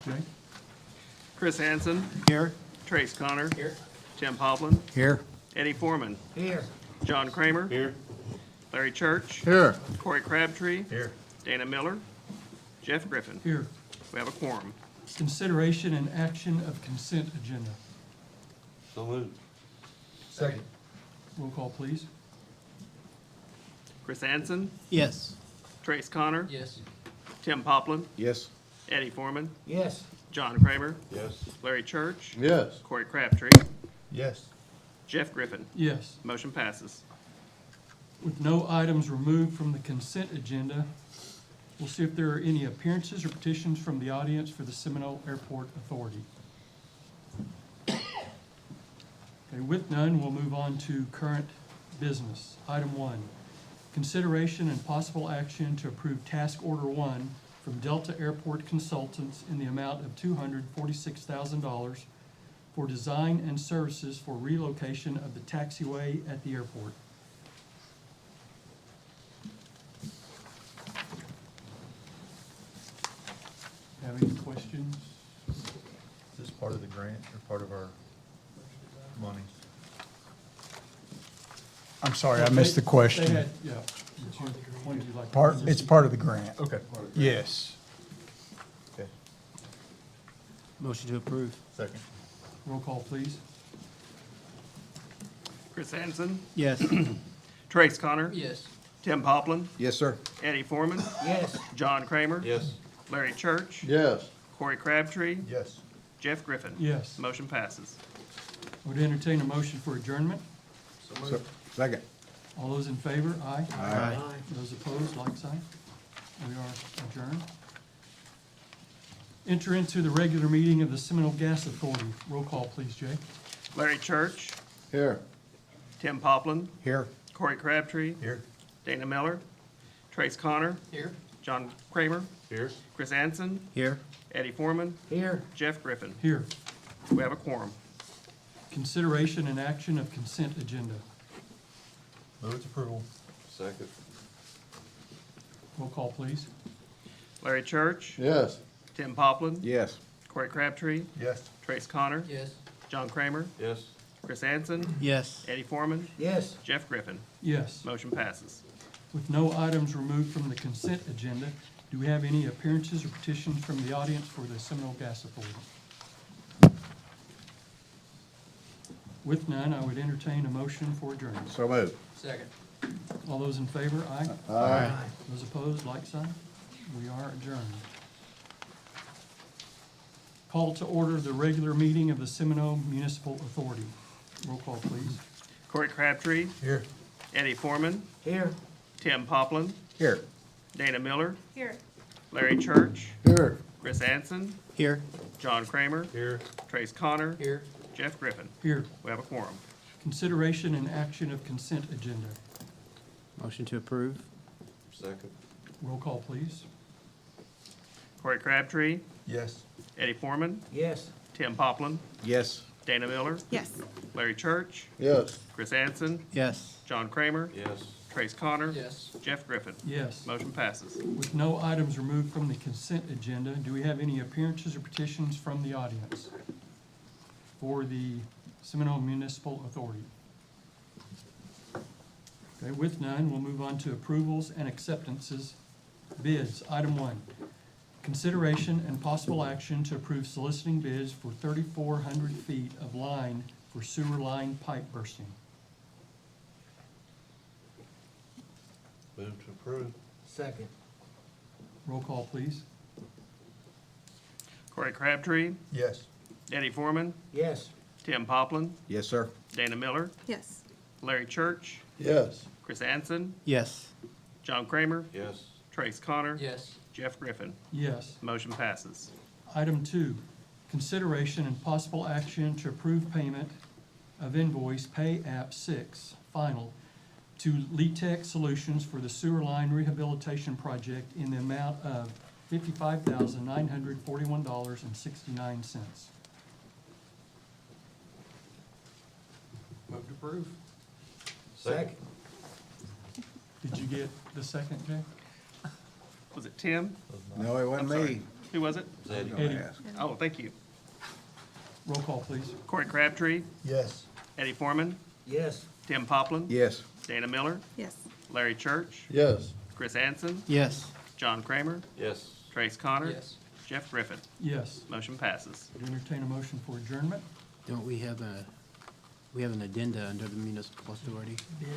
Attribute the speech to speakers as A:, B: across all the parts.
A: Jay?
B: Chris Hansen,
C: Here.
B: Trace Connor,
C: Here.
B: Tim Poplin,
C: Here.
B: Eddie Foreman,
C: Here.
B: John Kramer,
C: Here.
B: Larry Church,
C: Here.
B: Corey Crabtree,
C: Here.
B: Dana Miller, Jeff Griffin.
A: Here.
B: We have a quorum.
A: Consideration and action of consent agenda.
C: So moved. Second.
A: Roll call, please.
B: Chris Hansen,
C: Yes.
B: Trace Connor,
C: Yes.
B: Tim Poplin,
C: Yes.
B: Eddie Foreman,
C: Yes.
B: John Kramer,
C: Yes.
B: Larry Church,
C: Yes.
B: Corey Crabtree,
C: Yes.
B: Jeff Griffin.
A: Yes.
B: Motion passes.
A: With no items removed from the consent agenda, we'll see if there are any appearances or petitions from the audience for the Seminole Airport Authority. Okay, with none, we'll move on to current business. Item 1, consideration and possible action to approve Task Order 1 from Delta Airport Consultants in the amount of $246,000 for design and services for relocation of the taxiway at the airport. Have any questions?
D: Is this part of the grant or part of our monies?
E: I'm sorry, I missed the question.
A: They had, yeah. When did you like?
E: It's part of the grant.
D: Okay.
E: Yes.
D: Okay.
C: Motion to approve.
D: Second.
A: Roll call, please.
B: Chris Hansen,
C: Yes.
B: Trace Connor,
C: Yes.
B: Tim Poplin,
C: Yes, sir.
B: Eddie Foreman,
C: Yes.
B: John Kramer,
D: Yes.
B: Larry Church,
D: Yes.
B: Corey Crabtree,
D: Yes.
B: Jeff Griffin.
A: Yes.
B: Motion passes.
A: Would entertain a motion for adjournment.
C: Second.
A: All those in favor, aye.
C: Aye.
A: Those opposed, like sign. We are adjourned. Enter into the regular meeting of the Seminole Gas Authority. Roll call, please, Jay.
B: Larry Church,
C: Here.
B: Tim Poplin,
C: Here.
B: Corey Crabtree,
D: Here.
B: Dana Miller, Trace Connor,
C: Here.
B: John Kramer,
D: Here.
B: Chris Hansen,
C: Here.
B: Eddie Foreman,
C: Here.
B: Jeff Griffin.
A: Here.
B: We have a quorum.
A: Consideration and action of consent agenda.
D: Move its approval. Second.
A: Roll call, please.
B: Larry Church,
D: Yes.
B: Tim Poplin,
C: Yes.
B: Corey Crabtree,
D: Yes.
B: Trace Connor,
C: Yes.
B: John Kramer,
D: Yes.
B: Chris Hansen,
C: Yes.
B: Eddie Foreman,
C: Yes.
B: Jeff Griffin.
A: Yes.
B: Motion passes.
A: With no items removed from the consent agenda, do we have any appearances or petitions from the audience for the Seminole Gas Authority? With none, I would entertain a motion for adjournment.
C: So moved. Second.
A: All those in favor, aye.
C: Aye.
A: Those opposed, like sign. We are adjourned. Call to order the regular meeting of the Seminole Municipal Authority. Roll call, please.
B: Corey Crabtree,
D: Here.
B: Eddie Foreman,
C: Here.
B: Tim Poplin,
C: Here.
B: Dana Miller,
F: Here.
B: Larry Church,
C: Here.
B: Chris Hansen,
C: Here.
B: John Kramer,
D: Here.
B: Trace Connor,
C: Here.
B: Jeff Griffin.
A: Here,
B: We have a quorum.
A: consideration and action of consent agenda.
C: Motion to approve.
D: Second.
A: Roll call, please.
B: Corey Crabtree,
D: Yes.
B: Eddie Foreman,
C: Yes.
B: Tim Poplin,
C: Yes.
B: Dana Miller,
F: Yes.
B: Larry Church,
D: Yes.
B: Chris Hansen,
C: Yes.
B: John Kramer,
D: Yes.
B: Trace Connor,
C: Yes.
B: Jeff Griffin.
A: Yes.
B: Motion passes.
A: With no items removed from the consent agenda, do we have any appearances or petitions from the audience for the Seminole Municipal Authority? Okay, with none, we'll move on to approvals and acceptances. Bids, item 1. Consideration and possible action to approve soliciting bids for 3,400 feet of line for sewer line pipe bursting.
D: Move to approve.
C: Second.
A: Roll call, please.
B: Corey Crabtree,
D: Yes.
B: Eddie Foreman,
C: Yes.
B: Tim Poplin,
C: Yes, sir.
B: Dana Miller,
F: Yes.
B: Larry Church,
D: Yes.
B: Chris Hansen,
C: Yes.
B: John Kramer,
D: Yes.
B: Trace Connor,
C: Yes.
B: Jeff Griffin.
A: Yes.
B: Motion passes.
A: Item 2, consideration and possible action to approve payment of invoice Pay App 6 Final to Letech Solutions for the sewer line rehabilitation project in the amount of $55,941.69.
C: Move to approve.
D: Second.
A: Did you get the second, Jay?
B: Was it Tim?
C: No, it wasn't
B: I'm sorry.
C: me.
B: Who was it?
A: Eddie,
B: Oh, thank you.
A: roll call, please.
B: Corey Crabtree,
C: Yes.
B: Eddie Foreman,
C: Yes.
B: Tim Poplin.
C: Yes.
B: Dana Miller,
F: Yes.
B: Larry Church,
D: Yes.
B: Chris Anson,
C: Yes.
B: John Kramer,
C: Yes.
B: Trace Connor.
C: Yes.
B: Jeff Griffin.
A: Yes.
B: Motion passes.
A: Would entertain a motion for adjournment.
G: Don't we have an addenda under the municipal authority?
A: Did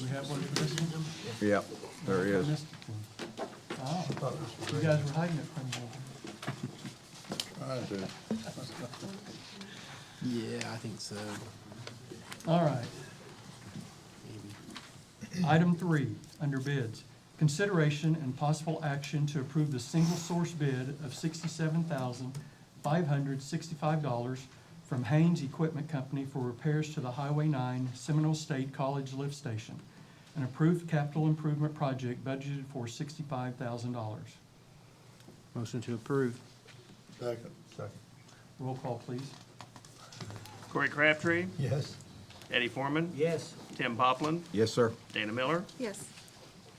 A: we have one for this one?
H: Yep, there
A: I
H: is.
A: missed it then. Oh, you guys were hiding it from me.
G: Yeah, I think so,
A: All right.
G: maybe.
A: Item 3, under bids. Consideration and possible action to approve the single source bid of $67,565 from Haynes Equipment Company for repairs to the Highway 9 Seminole State College Lift Station. An approved capital improvement project budgeted for $65,000.
G: Motion to approve.
D: Second.
A: Roll call, please.
B: Corey Crabtree,
C: Yes.
B: Eddie Foreman,
C: Yes.
B: Tim Poplin,
H: Yes, sir.
B: Dana Miller,
F: Yes.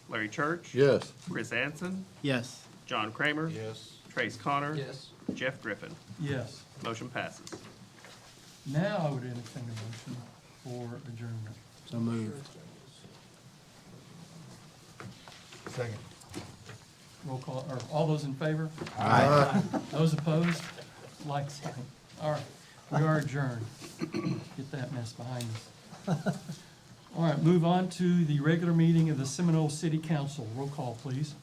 B: Larry Church,
D: Yes.
B: Chris Anson,
G: Yes.
B: John Kramer,
C: Yes.
B: Trace Connor.
C: Yes.
B: Jeff Griffin.
A: Yes.
B: Motion passes.
A: Now I would entertain a motion for adjournment.
G: So moved.
D: Second.
A: Roll call, or all those in favor?
H: Aye.
A: Those opposed? Like sign. All right, we are adjourned. Get that mess behind us. All right, move on to the regular meeting of the Seminole City Council. Roll call, please.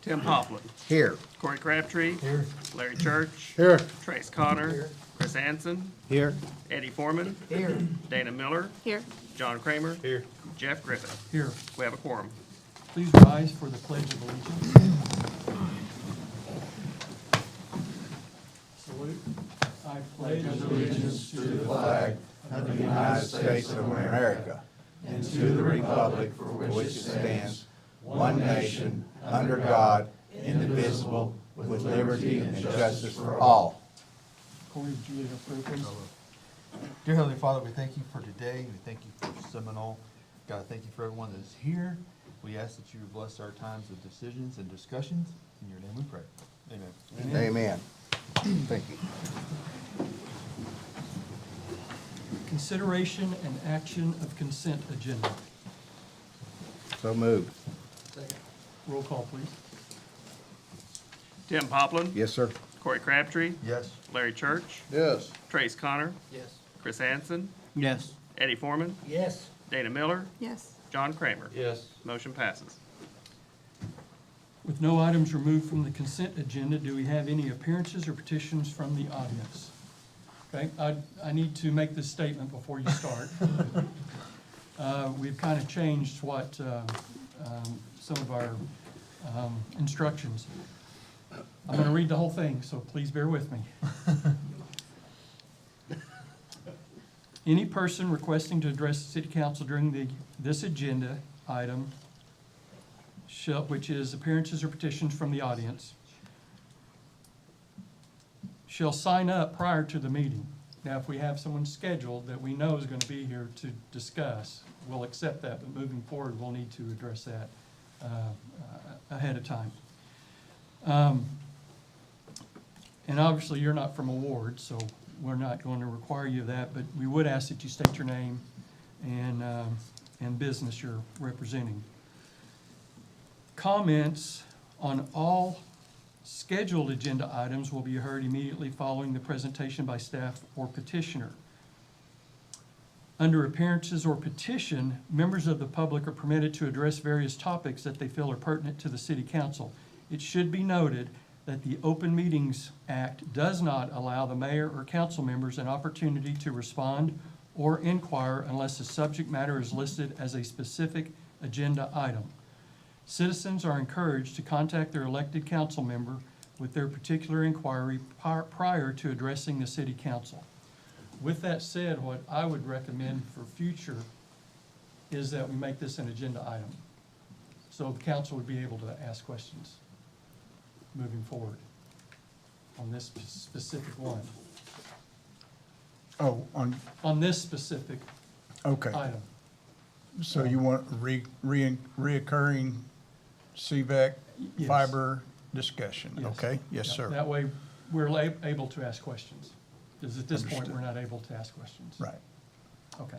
B: Tim Poplin,
H: Here.
B: Corey Crabtree,
C: Here.
B: Larry Church,
D: Here.
B: Trace Connor, Chris Anson,
G: Here.
B: Eddie Foreman,
C: Here.
B: Dana Miller,
F: Here.
B: John Kramer,
D: Here.
B: Jeff Griffin.
A: Here,
B: We have a quorum.
A: please rise for the Pledge of Allegiance. Salute. I pledge allegiance to the flag
H: Of the United States of America and to the republic for which it stands, one nation, under God, indivisible, with liberty and justice for all.
A: Corey, would you lead our prayer, please?
I: Dear Heavenly Father, we thank you for today. We thank you for Seminole. God, thank you for everyone that is here. We ask that you would bless our times of decisions and discussions. In your name we pray. Amen.
H: Amen. Thank you.
A: Consideration and action of consent agenda.
H: So moved.
A: Roll call, please.
B: Tim Poplin,
H: Yes, sir.
B: Corey Crabtree,
I: Yes.
B: Larry Church,
D: Yes.
B: Trace Connor,
C: Yes.
B: Chris Anson,
G: Yes.
B: Eddie Foreman,
C: Yes.
B: Dana Miller,
F: Yes.
B: John Kramer.
I: Yes.
B: Motion passes.
A: With no items removed from the consent agenda, do we have any appearances or petitions from the audience? Okay, I need to make this statement before you start. We've kind of changed what, some of our instructions. I'm going to read the whole thing, so please bear with me. Any person requesting to address the city council during this agenda item, which is appearances or petitions from the audience, shall sign up prior to the meeting. Now, if we have someone scheduled that we know is going to be here to discuss, we'll accept that, but moving forward, we'll need to address that ahead of time. And obviously, you're not from a ward, so we're not going to require you of that, but we would ask that you state your name and business you're representing. Comments on all scheduled agenda items will be heard immediately following the presentation by staff or petitioner. Under appearances or petition, members of the public are permitted to address various topics that they feel are pertinent to the city council. It should be noted that the Open Meetings Act does not allow the mayor or council members an opportunity to respond or inquire unless the subject matter is listed as a specific agenda item. Citizens are encouraged to contact their elected council member with their particular inquiry prior to addressing the city council. With that said, what I would recommend for future is that we make this an agenda item, so the council would be able to ask questions moving forward on this specific one,
E: Oh,
A: on this specific
E: okay.
A: item.
E: So you want reoccurring Cvec
A: Yes.
E: fiber discussion,
A: Yes.
E: okay? Yes,
A: Yeah,
E: sir.
A: That way, we're able to ask questions. Because at this point,
E: Understood.
A: we're not able to ask questions.
E: Right.
A: Okay.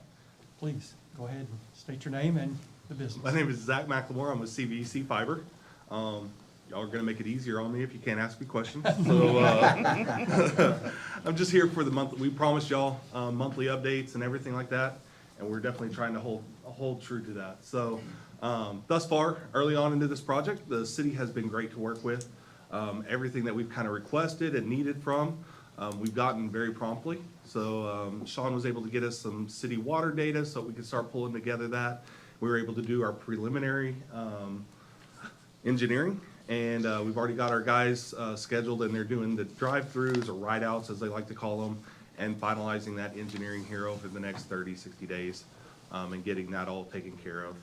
A: Please, go ahead and state your name and the business.
F: My name is Zach McLemore. I'm with CVEC Fiber. Y'all are gonna make it easier on me if you can't ask me questions. So, I'm just here for the month. We promised y'all, monthly updates and everything like that, and we're definitely trying to hold true to that. So, thus far, early on into this project, the city has been great to work with. Everything that we've kind of requested and needed from, we've gotten very promptly. So, Sean was able to get us some city water data so we could start pulling together that. We were able to do our preliminary, engineering, and we've already got our guys scheduled, and they're doing the drive-throughs or ride-outs, as they like to call them, and finalizing that engineering here over the next 30, 60 days, and getting that all taken care of.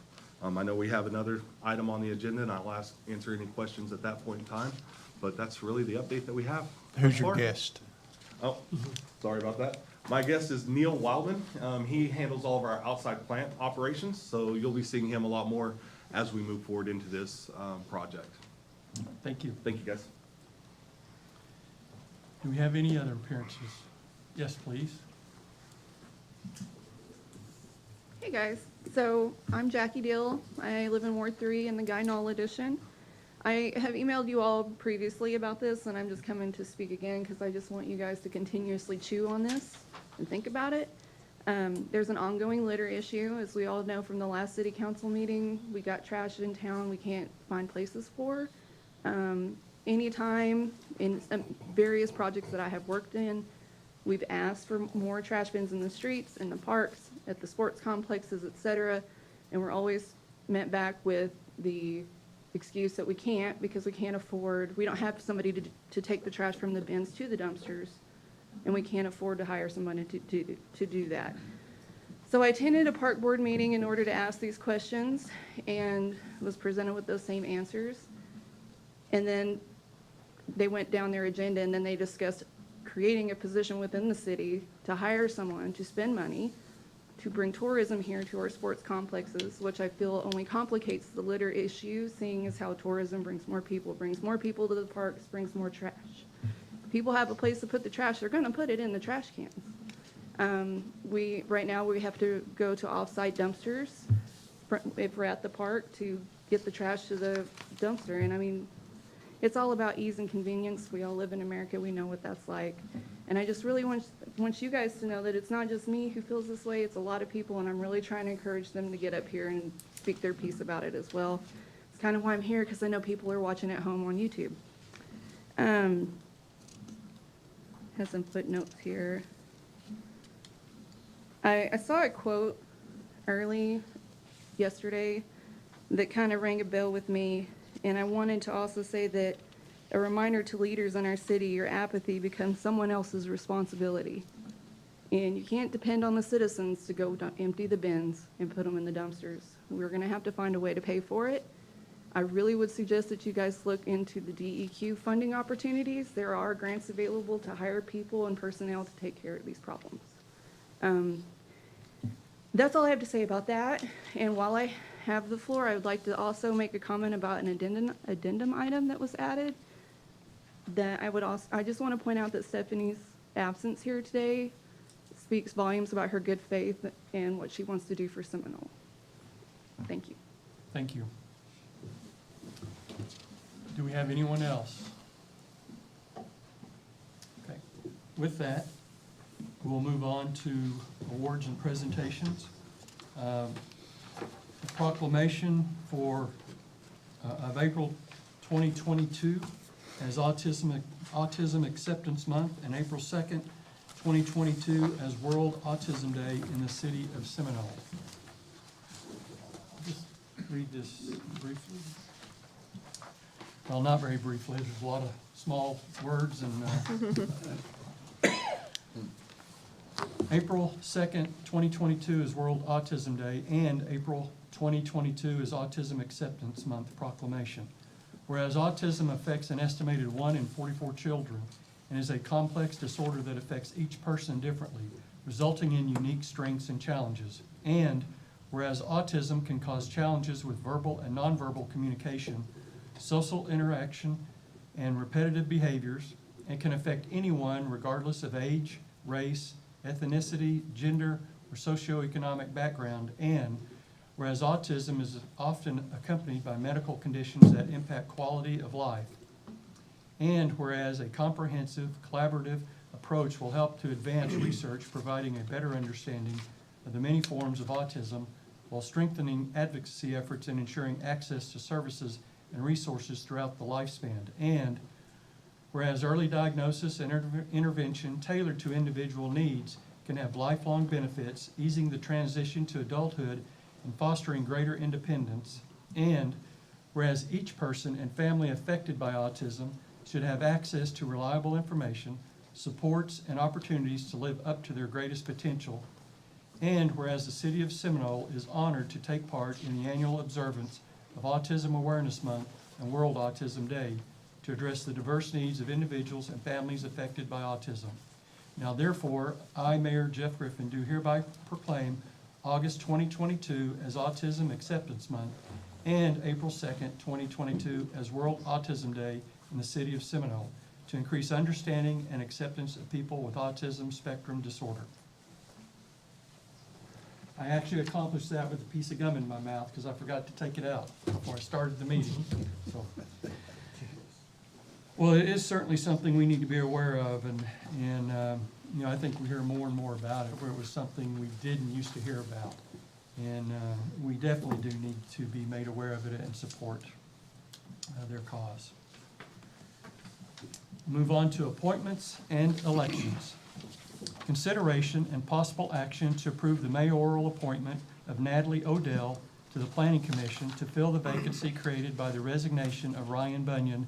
F: I know we have another item on the agenda, and I'll answer any questions at that point in time, but that's really the update that we have.
E: Who's
F: thus
E: your
F: far.
E: guest?
F: Oh, sorry about that. My guest is Neil Wildman. He handles all of our outside plant operations, so you'll be seeing him a lot more as we move forward into this project.
A: Thank you.
F: Thank you, guys.
A: Do we have any other appearances? Yes, please.
J: Hey guys, so I'm Jackie Dill. I live in Ward 3 in the Guy Knoll edition. I have emailed you all previously about this, and I'm just coming to speak again because I just want you guys to continuously chew on this and think about it. There's an ongoing litter issue. As we all know from the last city council meeting, we got trash in town we can't find places for. Anytime in various projects that I have worked in, we've asked for more trash bins in the streets, in the parks, at the sports complexes, et cetera, and we're always met back with the excuse that we can't because we can't afford, we don't have somebody to take the trash from the bins to the dumpsters, and we can't afford to hire somebody to do that. So I attended a park board meeting in order to ask these questions and was presented with those same answers. And then they went down their agenda, and then they discussed creating a position within the city to hire someone to spend money to bring tourism here to our sports complexes, which I feel only complicates the litter issue, seeing as how tourism brings more people to the parks, brings more trash. If people have a place to put the trash, they're gonna put it in the trash cans. Right now, we have to go to off-site dumpsters if we're at the park to get the trash to the dumpster, and I mean, it's all about ease and convenience. We all live in America. We know what that's like. And I just really want you guys to know that it's not just me who feels this way. It's a lot of people, and I'm really trying to encourage them to get up here and speak their piece about it as well. It's kind of why I'm here, because I know people are watching at home on YouTube. Has some footnotes here. I saw a quote yesterday that kind of rang a bell with me. And I wanted to also say that a reminder to leaders in our city, your apathy becomes someone else's responsibility. And you can't depend on the citizens to go empty the bins and put them in the dumpsters. We're gonna have to find a way to pay for it. I really would suggest that you guys look into the DEQ funding opportunities. There are grants available to hire people and personnel to take care of these problems. That's all I have to say about that. And while I have the floor, I would like to also make a comment about an addendum item that was added. I just want to point out that Stephanie's absence here today speaks volumes about her good faith and what she wants to do for Seminole. Thank you.
A: Thank you. Do we have anyone else? Okay. With that, we'll move on to awards and presentations. The proclamation of April 2022 as Autism Acceptance Month, and April 2nd, 2022 as World Autism Day in the city of Seminole. Just read this briefly. Well, not very briefly. There's a lot of small words and April 2nd, 2022 is World Autism Day, and April 2022 is Autism Acceptance Month proclamation. Whereas autism affects an estimated 1 in 44 children and is a complex disorder that affects each person differently, resulting in unique strengths and challenges. And whereas autism can cause challenges with verbal and nonverbal communication, social interaction, and repetitive behaviors and can affect anyone regardless of age, race, ethnicity, gender, or socioeconomic background. And whereas autism is often accompanied by medical conditions that impact quality of life. And whereas a comprehensive, collaborative approach will help to advance research, providing a better understanding of the many forms of autism while strengthening advocacy efforts and ensuring access to services and resources throughout the lifespan. And whereas early diagnosis and intervention tailored to individual needs can have lifelong benefits, easing the transition to adulthood and fostering greater independence. And whereas each person and family affected by autism should have access to reliable information, supports, and opportunities to live up to their greatest potential. And whereas the City of Seminole is honored to take part in the annual observance of Autism Awareness Month and World Autism Day to address the diverse needs of individuals and families affected by autism. Now therefore, I, Mayor Jeff Griffin, do hereby proclaim August 2022 as Autism Acceptance Month and April 2nd, 2022 as World Autism Day in the City of Seminole to increase understanding and acceptance of people with autism spectrum disorder. I actually accomplished that with a piece of gum in my mouth because I forgot to take it out before I started the meeting. So, well, it is certainly something we need to be aware of, and you know, I think we hear more and more about it, where it was something we didn't used to hear about. And we definitely do need to be made aware of it and support their cause. Move on to appointments and elections. Consideration and possible action to approve the mayoral appointment of Natalie Odell to the Planning Commission to fill the vacancy created by the resignation of Ryan Bunyan,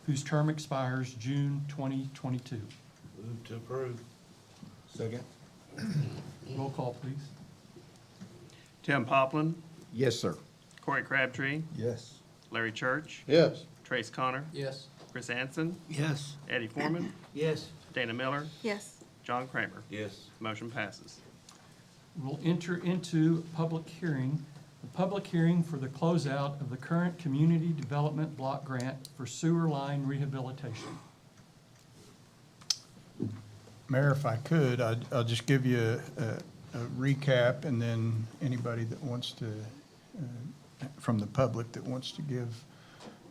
A: whose term expires June 2022.
H: Move to approve.
C: Second.
A: Roll call, please.
B: Tim Poplin,
H: Yes, sir.
B: Corey Crabtree,
C: Yes.
B: Larry Church,
H: Yes.
B: Trace Connor,
C: Yes.
B: Chris Anson,
G: Yes.
B: Eddie Foreman,
C: Yes.
B: Dana Miller,
J: Yes.
B: John Kramer.
C: Yes.
B: Motion passes.
A: We'll enter into public hearing. The public hearing for the closeout of the current Community Development Block Grant for sewer line rehabilitation.
E: Mayor, if I could, I'll just give you a recap, and then anybody that wants to, from the public that wants to give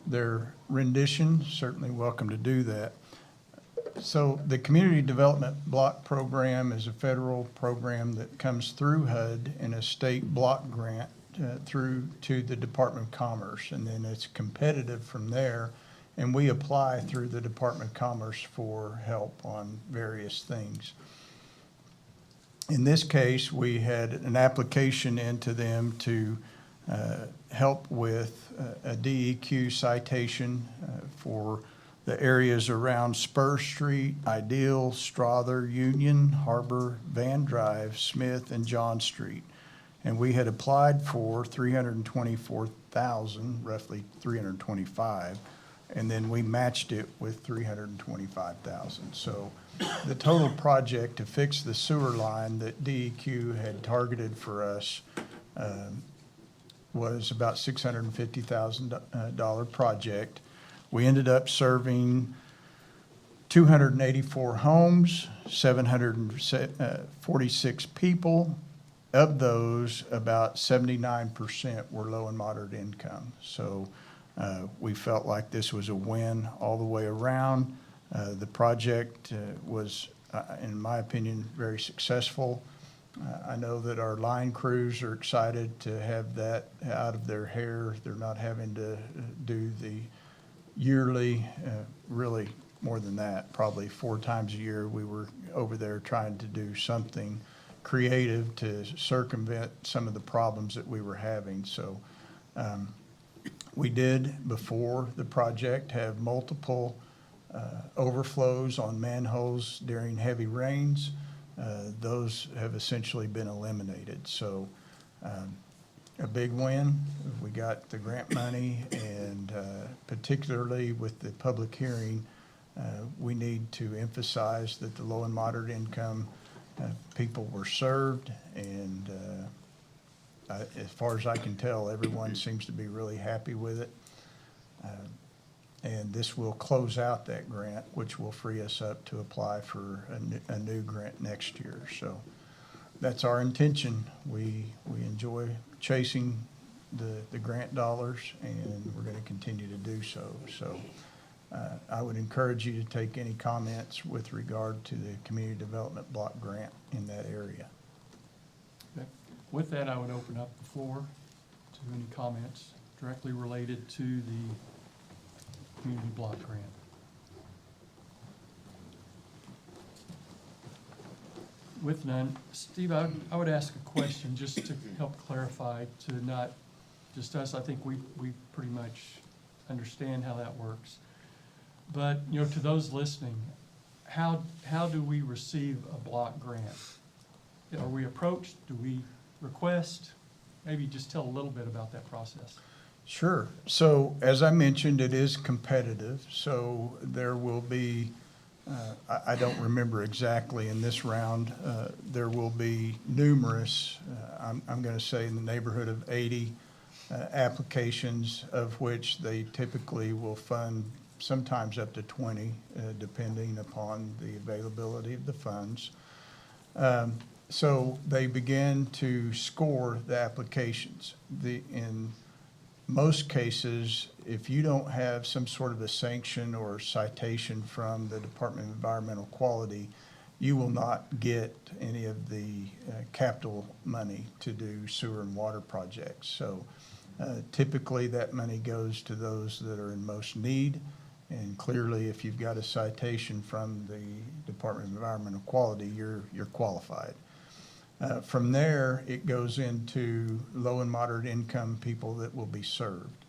E: their rendition, certainly welcome to do that. So the Community Development Block Program is a federal program that comes through HUD in a state block grant through to the Department of Commerce, and then it's competitive from there. And we apply through the Department of Commerce for help on various things. In this case, we had an application into them to help with a DEQ citation for the areas around Spur Street, Ideal, Strother, Union, Harbor, Van Drive, Smith, and John Street. And we had applied for $324,000, roughly $325,000, and then we matched it with $325,000. So the total project to fix the sewer line that DEQ had targeted for us was about $650,000 project. We ended up serving 284 homes, 746 people. Of those, about 79% were low and moderate income. So we felt like this was a win all the way around. The project was, in my opinion, very successful. I know that our line crews are excited to have that out of their hair. They're not having to do the yearly, really more than that, probably 4 times a year. We were over there trying to do something creative to circumvent some of the problems that we were having. So we did, before the project, have multiple overflows on manholes during heavy rains. Those have essentially been eliminated. So a big win. We got the grant money, and particularly with the public hearing, we need to emphasize that the low and moderate income people were served, and as far as I can tell, everyone seems to be really happy with it. And this will close out that grant, which will free us up to apply for a new grant next year. So that's our intention. We enjoy chasing the grant dollars, and we're going to continue to do so. So I would encourage you to take any comments with regard to the community development block grant in that area.
A: Okay. With that, I would open up the floor to any comments directly related to the community block grant. With none, Steve, I would ask a question just to help clarify, to not just us. I think we pretty much understand how that works. But, you know, to those listening, how do we receive a block grant? Are we approached? Do we request? Maybe just tell a little bit about that process.
E: Sure. So as I mentioned, it is competitive. So there will be, I don't remember exactly in this round, there will be numerous, I'm going to say in the neighborhood of 80 applications, of which they typically will fund sometimes up to 20, depending upon the availability of the funds. So they begin to score the applications. In most cases, if you don't have some sort of a sanction or citation from the Department of Environmental Quality, you will not get any of the capital money to do sewer and water projects. So typically that money goes to those that are in most need. And clearly, if you've got a citation from the Department of Environmental Quality, you're qualified. From there, it goes into low and moderate income people that will be served.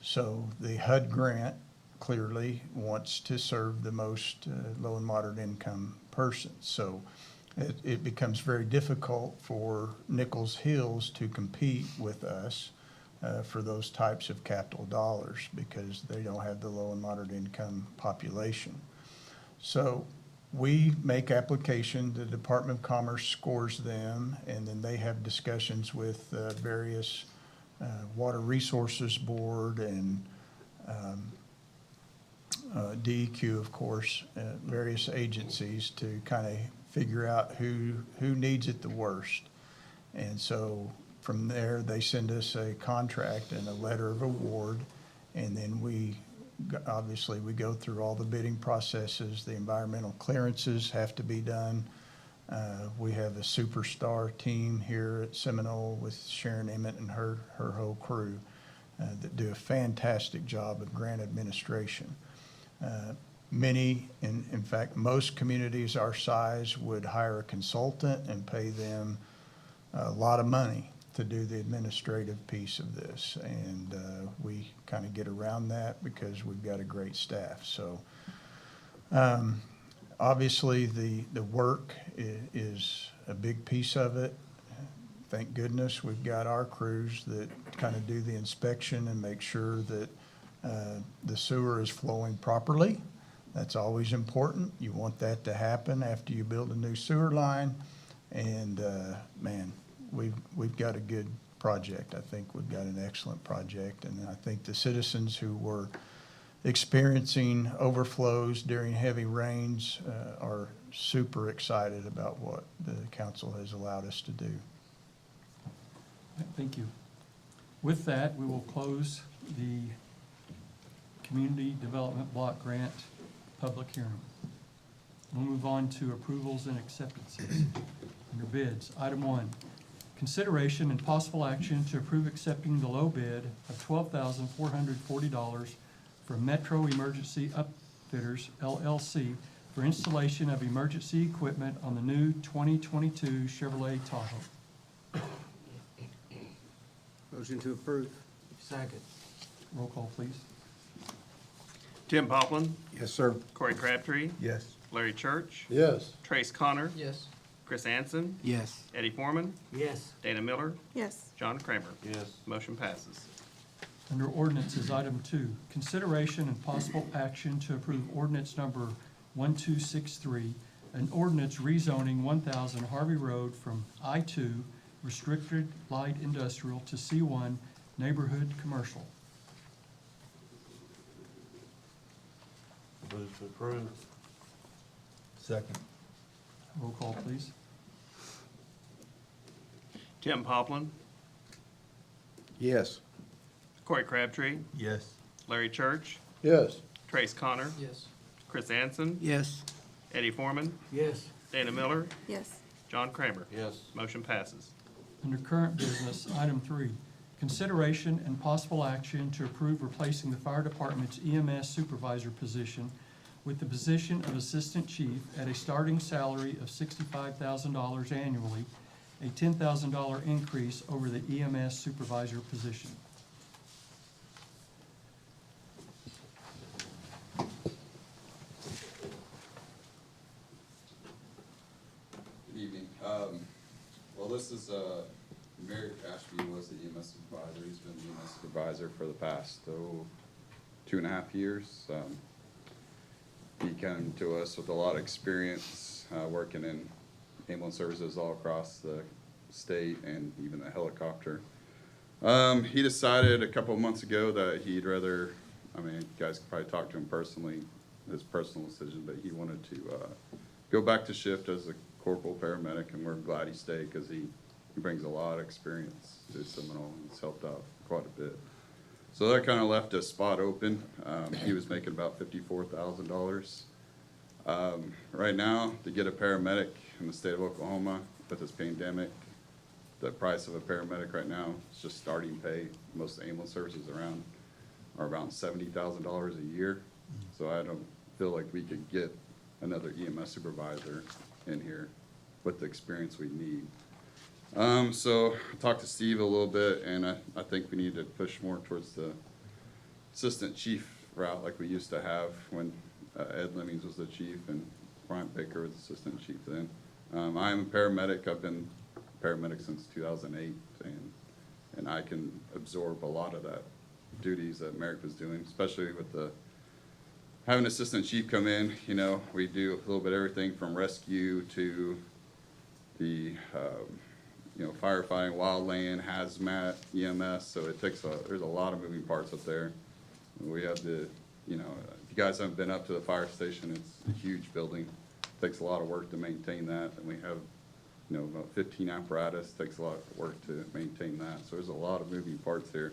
E: So the HUD grant clearly wants to serve the most low and moderate income persons. So it becomes very difficult for Nichols Hills to compete with us for those types of capital dollars because they don't have the low and moderate income population. So we make application, the Department of Commerce scores them, and then they have discussions with various Water Resources Board and DEQ, of course, various agencies to kind of figure out who needs it the worst. And so from there, they send us a contract and a letter of award, and then obviously we go through all the bidding processes. The environmental clearances have to be done. We have a superstar team here at Seminole with Sharon Emmett and her whole crew that do a fantastic job of grant administration. Many, in fact, most communities our size would hire a consultant and pay them a lot of money to do the administrative piece of this. And we kind of get around that because we've got a great staff. So obviously the work is a big piece of it. Thank goodness we've got our crews that kind of do the inspection and make sure that the sewer is flowing properly. That's always important. You want that to happen after you build a new sewer line. And man, we've got a good project. I think we've got an excellent project, and I think the citizens who were experiencing overflows during heavy rains are super excited about what the council has allowed us to do.
A: Thank you. With that, we will close the Community Development Block Grant public hearing. We'll move on to approvals and acceptances. Under bids, item 1, consideration and possible action to approve accepting the low bid of $12,440 from Metro Emergency Upfitters, LLC, for installation of emergency equipment on the new 2022 Chevrolet Tahoe.
G: Motion to approve.
C: Second.
A: Roll call, please.
B: Tim Poplin,
H: Yes, sir.
B: Corey Crabtree,
H: Yes.
B: Larry Church,
H: Yes.
B: Trace Connor,
C: Yes.
B: Chris Anson,
G: Yes.
B: Eddie Foreman,
C: Yes.
B: Dana Miller,
J: Yes.
B: John Kramer.
H: Yes.
B: Motion passes.
A: Under ordinances, item 2, consideration and possible action to approve ordinance number 1263, an ordinance rezoning 1000 Harvey Road from I-2 Restricted Light Industrial to C1 Neighborhood Commercial.
C: Move to approve.
I: Second.
A: Roll call, please.
B: Tim Poplin,
H: Yes.
B: Corey Crabtree,
I: Yes.
B: Larry Church,
H: Yes.
B: Trace Connor,
C: Yes.
B: Chris Anson,
G: Yes.
B: Eddie Foreman,
C: Yes.
B: Dana Miller,
J: Yes.
B: John Kramer.
C: Yes.
B: Motion passes.
A: Under current business, item 3, consideration and possible action to approve replacing the fire department's EMS supervisor position with the position of assistant chief at a starting salary of $65,000 annually, a $10,000 increase over the EMS supervisor position.
K: Good evening. Well, this is, Merrick Ashby was the EMS supervisor. He's been the EMS supervisor for the past, 2.5 years. He came to us with a lot of experience, working in ambulance services all across the state and even the helicopter. He decided a couple of months ago that he'd rather, I mean, you guys could probably talk to him personally, his personal decision, but he wanted to go back to shift as a corporal paramedic, and we're glad he stayed because he brings a lot of experience to Seminole and has helped out quite a bit. So that kind of left a spot open. He was making about $54,000. Right now, to get a paramedic in the state of Oklahoma with this pandemic, the price of a paramedic right now is just starting pay. Most ambulance services around are around $70,000 a year. So I don't feel like we could get another EMS supervisor in here with the experience we need. So I talked to Steve a little bit, and I think we need to push more towards the assistant chief route like we used to have when Ed Lemmings was the chief and Bryant Baker was assistant chief then. I'm a paramedic. I've been a paramedic since 2008, and I can absorb a lot of that duties that Merrick was doing, especially with the having an assistant chief come in. You know, we do a little bit of everything from rescue to the firefighting, wildland, hazmat, EMS. So it takes there's a lot of moving parts up there. We have the, if you guys haven't been up to the fire station, it's a huge building. Takes a lot of work to maintain that, and we have, about 15 apparatus. Takes a lot of work to maintain that. So there's a lot of moving parts here.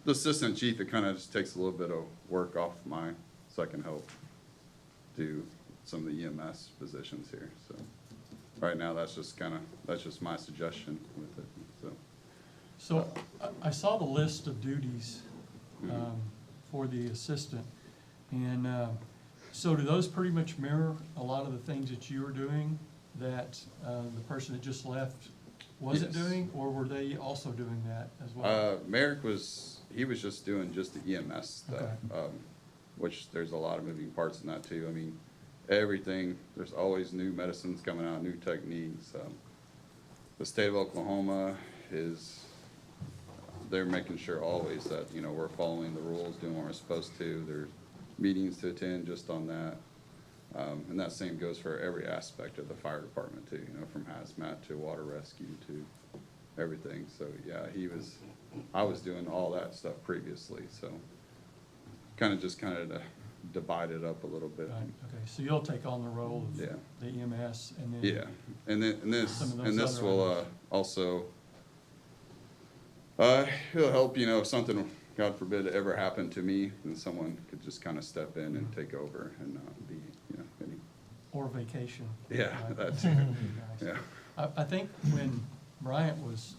K: The assistant chief, it kind of just takes a little bit of work off my, so I can help do some of the EMS positions here. So right now, that's just my suggestion with it.
A: So I saw the list of duties for the assistant, and so do those pretty much mirror a lot of the things that you were doing that the person that just left wasn't
K: Yes.
A: doing, or were they also doing that as well?
K: Merrick was just doing just the EMS stuff,
A: Okay.
K: which there's a lot of moving parts in that too. I mean, everything, there's always new medicines coming out, new techniques. The state of Oklahoma they're making sure always that, we're following the rules, doing what we're supposed to. There's meetings to attend just on that. And that same goes for every aspect of the fire department too, from hazmat to water rescue to everything. So yeah, I was doing all that stuff previously, so kind of divide it up a little bit.
A: Right, okay, so you'll take on the role of
K: Yeah.
A: the EMS and then.
K: Yeah, and
A: Some of those
K: this
A: other
K: will
A: items.
K: also, it'll help, if something, God forbid, ever happened to me, then someone could just kind of step in and take over and not be, any,
A: Or vacation.
K: yeah,
A: Right.
K: that's,
A: Nice.
K: yeah.
A: I think when Bryant was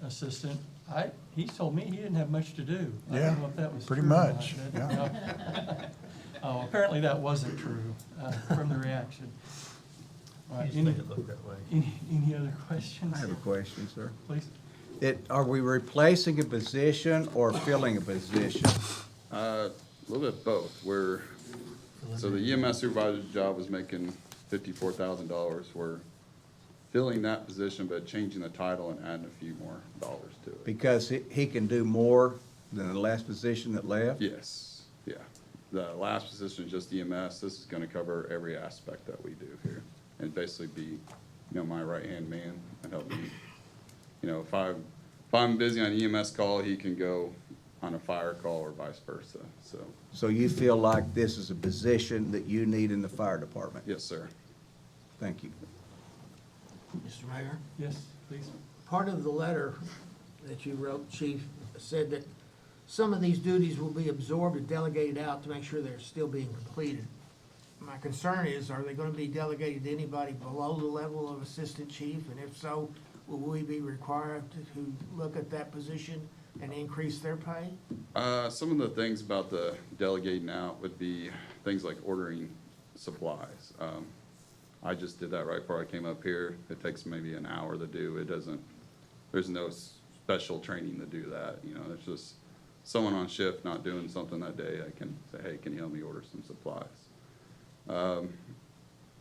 A: assistant, he told me he didn't have much to do. I
E: Yeah,
A: don't know if that was
E: pretty
A: true or not.
E: much,
A: That-
E: yeah.
A: Oh, apparently that wasn't true from the reaction. All right,
I: Just
A: any,
I: make it look that way.
A: any other questions?
H: I have a question, sir.
A: Please.
H: Are we replacing a position or filling a position?
K: A little bit of both. So the EMS supervisor's job was making $54,000. We're filling that position, but changing the title and adding a few more dollars to it.
H: Because he can do more than the last position that left?
K: Yes, yeah. The last position is just EMS. This is gonna cover every aspect that we do here. And basically be, my right-hand man and help me. If I'm busy on EMS call, he can go on a fire call or vice versa, so,
H: So you feel like this is a position that you need in the fire department?
K: yes, sir.
H: Thank you.
C: Mr. Mayor,
A: Yes, please.
C: part of the letter that you wrote, Chief, said that some of these duties will be absorbed and delegated out to make sure they're still being completed. My concern is, are they gonna be delegated to anybody below the level of assistant chief? And if so, will we be required to look at that position and increase their pay?
K: Some of the things about the delegating out would be things like ordering supplies. I just did that right before I came up here. It takes maybe an hour to do. It doesn't, there's no special training to do that, you know, it's just someone on shift not doing something that day, I can say, hey, can you help me order some supplies?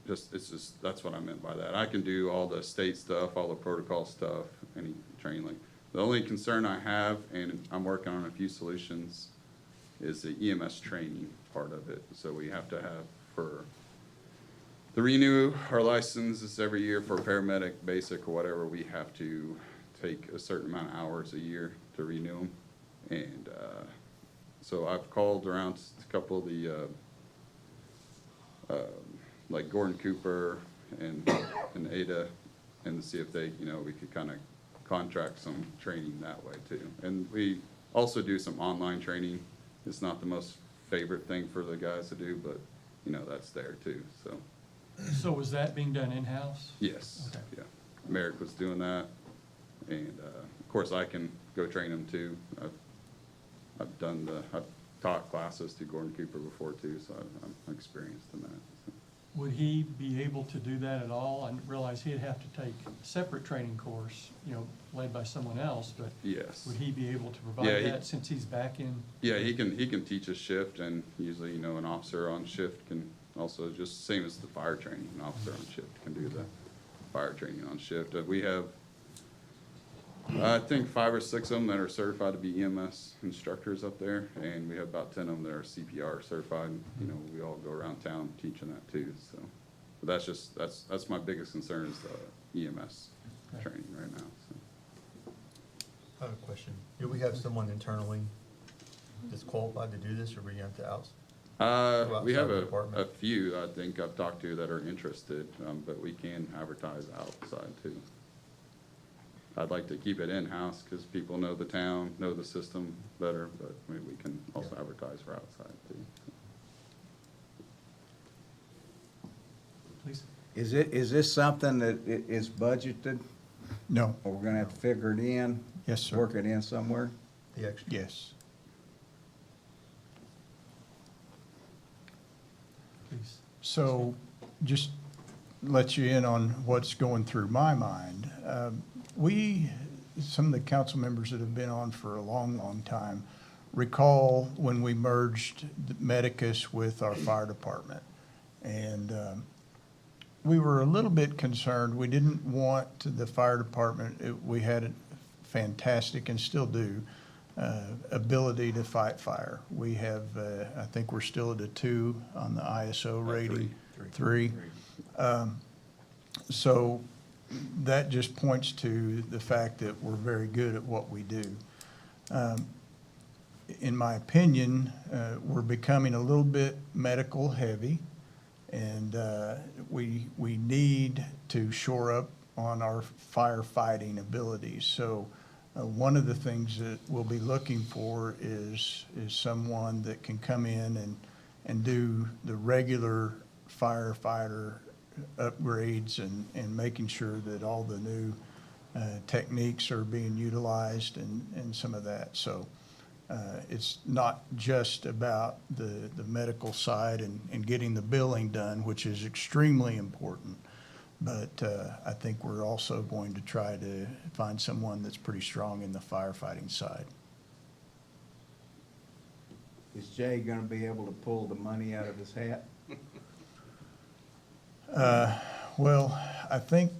K: That's what I meant by that. I can do all the state stuff, all the protocol stuff, any training. Like, the only concern I have, and I'm working on a few solutions, is the EMS training part of it. So we have to have to renew our licenses every year for paramedic, basic, or whatever. We have to take a certain amount of hours a year to renew them. And so I've called around a couple of the like Gordon Cooper and Ada, and to see if they, you know, we could kind of contract some training that way too. And we also do some online training. It's not the most favorite thing for the guys to do, but, you know, that's there too, so.
A: So was that being done in-house?
K: Yes,
A: Okay.
K: yeah. Merrick was doing that, and, of course, I can go train them too. I've taught classes to Gordon Cooper before too, so I'm experienced in that. So.
A: Would he be able to do that at all? I realize he'd have to take a separate training course, you know, led by someone else, but
K: Yes.
A: would he be able to
K: Yeah,
A: provide
K: he-
A: that since he's back in?
K: Yeah, he can teach a shift, and usually, you know, an officer on shift can also, just same as the fire training, an officer on shift can do the fire training on shift. We have, I think 5 or 6 of them that are certified to be EMS instructors up there, and we have about 10 of them that are CPR certified. You know, we all go around town teaching that too, so. But that's just, that's my biggest concern is the EMS training right now, so.
I: I have a question. Do we have someone internally that's qualified to do this, or we have to outs?
K: We have
I: outside the
K: a
I: department?
K: few, I think, I've talked to that are interested, but we can advertise outside too. I'd like to keep it in-house because people know the town, know the system better, but maybe we can also advertise for outside too.
A: Please.
H: Is this something that is budgeted,
E: No,
H: or we're gonna have to figure it in?
E: Yes, sir.
H: Work it in somewhere?
I: The extra?
E: yes.
A: Please.
E: So just let you in on what's going through my mind. Some of the council members that have been on for a long, long time recall when we merged Medicus with our fire department. And we were a little bit concerned. We didn't want the fire department, we had a fantastic, and still do, ability to fight fire. We have, I think we're still at a 2 on the ISO rating. 3. So that just points to the fact that we're very good at what we do. In my opinion, we're becoming a little bit medical heavy, and we need to shore up on our firefighting abilities. So one of the things that we'll be looking for is someone that can come in and do the regular firefighter upgrades and making sure that all the new techniques are being utilized and some of that. So it's not just about the medical side and getting the billing done, which is extremely important. But I think we're also going to try to find someone that's pretty strong in the firefighting side.
H: Is Jay gonna be able to pull the money out of his hat?
E: Well, I think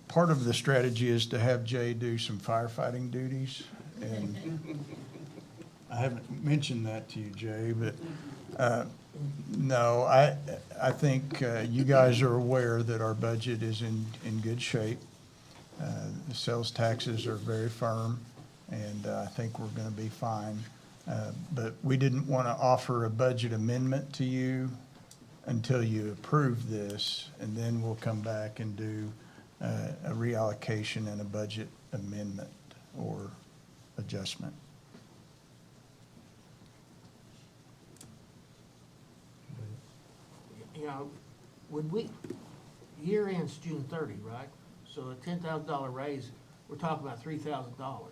E: part of the strategy is to have Jay do some firefighting duties. And I haven't mentioned that to you, Jay, but no, I think you guys are aware that our budget is in good shape. The sales taxes are very firm, and I think we're going to be fine. But we didn't want to offer a budget amendment to you until you approve this, and then we'll come back and do a reallocation and a budget amendment or adjustment.
C: You know, would we, year ends June 30, right? So a $10,000 raise, we're talking about $3,000,
I: For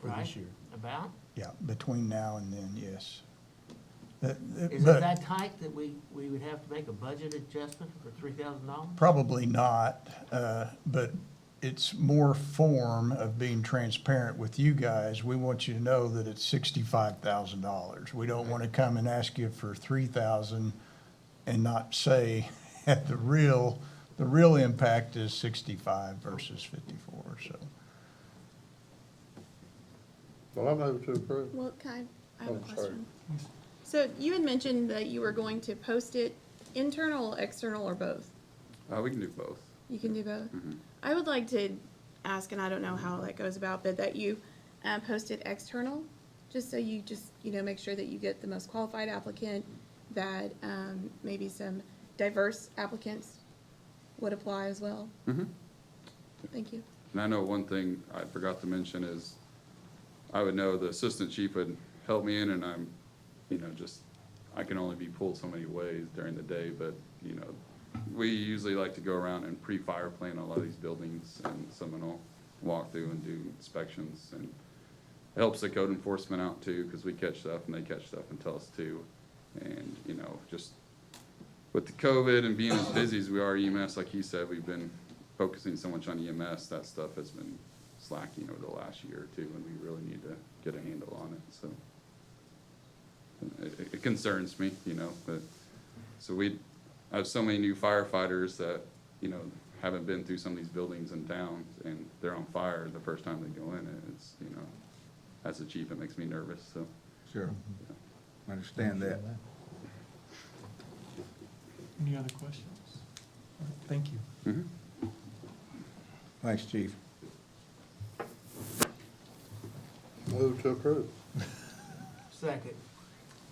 C: right?
I: this year.
C: About?
E: Yeah, between now and then, yes.
C: Is it that tight that we would have to make a budget adjustment for $3,000?
E: Probably not, but it's more form of being transparent with you guys. We want you to know that it's $65,000. We don't want to come and ask you for $3,000 and not say the real impact is 65 versus 54, so.
H: Well, I move to approve.
L: Well, I have a
H: Oh, sorry.
L: question. So you had mentioned that you were going to post it internal, external, or both?
K: We can do both.
L: You can do both?
K: Mhm.
L: I would like to ask, and I don't know how that goes about, but that you post it external, just so you make sure that you get the most qualified applicant, that maybe some diverse applicants would apply as well.
K: Mhm.
L: Thank you.
K: And I know one thing I forgot to mention is, I would know the assistant chief would help me in, and I'm, I can only be pulled so many ways during the day, but, we usually like to go around and pre-fire plan a lot of these buildings in Seminole, walk through and do inspections, and it helps the code enforcement out too, because we catch stuff and they catch stuff and tell us too. And, just with the COVID and being as busy as we are EMS, like you said, we've been focusing so much on EMS, that stuff has been slacking over the last year or two, and we really need to get a handle on it, so. It concerns me, but, so I have so many new firefighters that, haven't been through some of these buildings in town, and they're on fire the first time they go in, and it's, as a chief, it makes me nervous, so.
H: Sure. I understand that.
A: Any other questions? All right, thank you.
K: Mhm.
H: Thanks, Chief. Move to approve.
C: Second.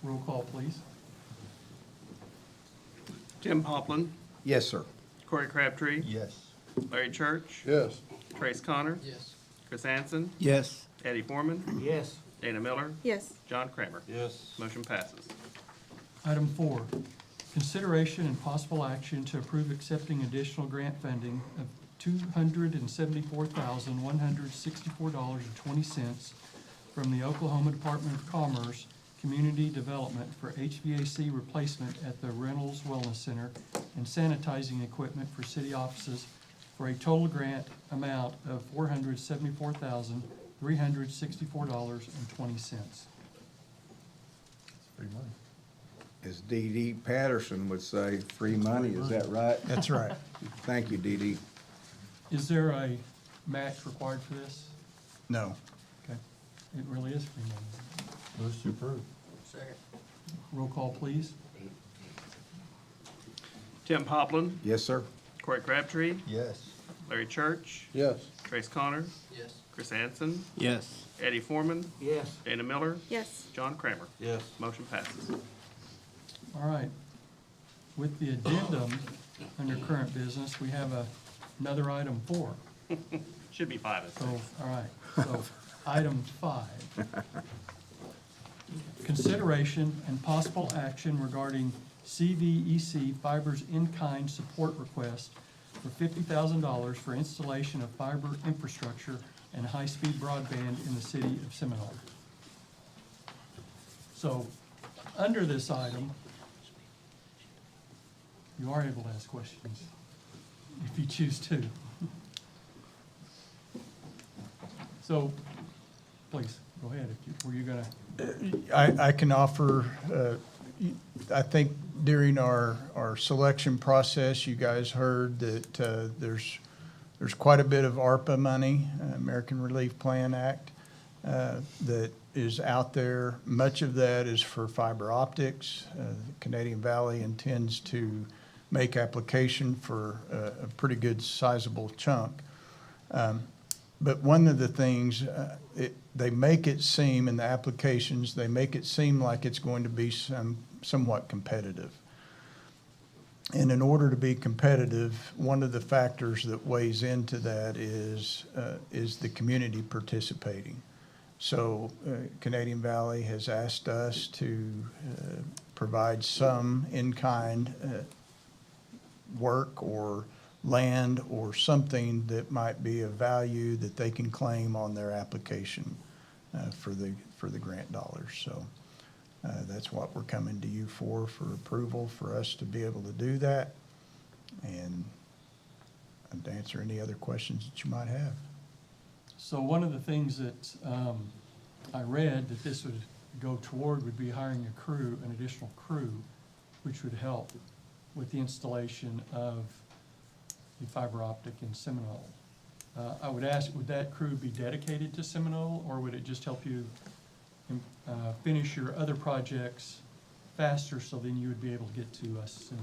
A: Roll call, please.
B: Tim Poplin,
H: Yes, sir.
B: Corey Crabtree,
I: Yes.
B: Larry Church,
H: Yes.
B: Trace Connor,
G: Yes.
B: Chris Hansen,
G: Yes.
B: Eddie Foreman,
C: Yes.
B: Dana Miller,
L: Yes.
B: John Kramer.
H: Yes.
B: Motion passes.
A: Item 4, consideration and possible action to approve accepting additional grant funding of $274,164.20 from the Oklahoma Department of Commerce Community Development for HVAC replacement at the Reynolds Wellness Center and sanitizing equipment for city offices for a total grant amount of $474,364.20.
I: Free money.
H: As Dee Dee Patterson would say, free money, is that right?
E: That's right.
H: Thank you, Dee Dee.
A: Is there a match required for this?
E: No.
A: Okay, it really is free money.
I: Move to approve.
A: Roll call, please.
B: Tim Poplin,
H: Yes, sir.
B: Corey Crabtree,
I: Yes.
B: Larry Church,
H: Yes.
B: Trace Connor,
G: Yes.
B: Chris Hansen,
G: Yes.
B: Eddie Foreman,
C: Yes.
B: Dana Miller,
L: Yes.
B: John Kramer.
H: Yes.
B: Motion passes.
A: All right. With the addendum under current business, we have another item 4.
B: Should be 5 and 6.
A: So, all right, so item 5. Consideration and possible action regarding CVEC Fiber's in-kind support request for $50,000 for installation of fiber infrastructure and high-speed broadband in the city of Seminole. So, under this item, you are able to ask questions if you choose to. So, please, go ahead. Were you gonna?
E: I can offer, I think during our selection process, you guys heard that there's quite a bit of ARPA money, American Relief Plan Act, that is out there. Much of that is for fiber optics. Canadian Valley intends to make application for a pretty good sizable chunk. But one of the things, they make it seem in the applications, they make it seem like it's going to be somewhat competitive. And in order to be competitive, one of the factors that weighs into that is the community participating. So Canadian Valley has asked us to provide some in-kind work or land or something that might be of value that they can claim on their application for the grant dollars. So that's what we're coming to you for approval, for us to be able to do that. And to answer any other questions that you might have.
A: So one of the things that I read that this would go toward would be hiring a crew, an additional crew, which would help with the installation of the fiber optic in Seminole. I would ask, would that crew be dedicated to Seminole, or would it just help you finish your other projects faster, so then you would be able to get to us sooner?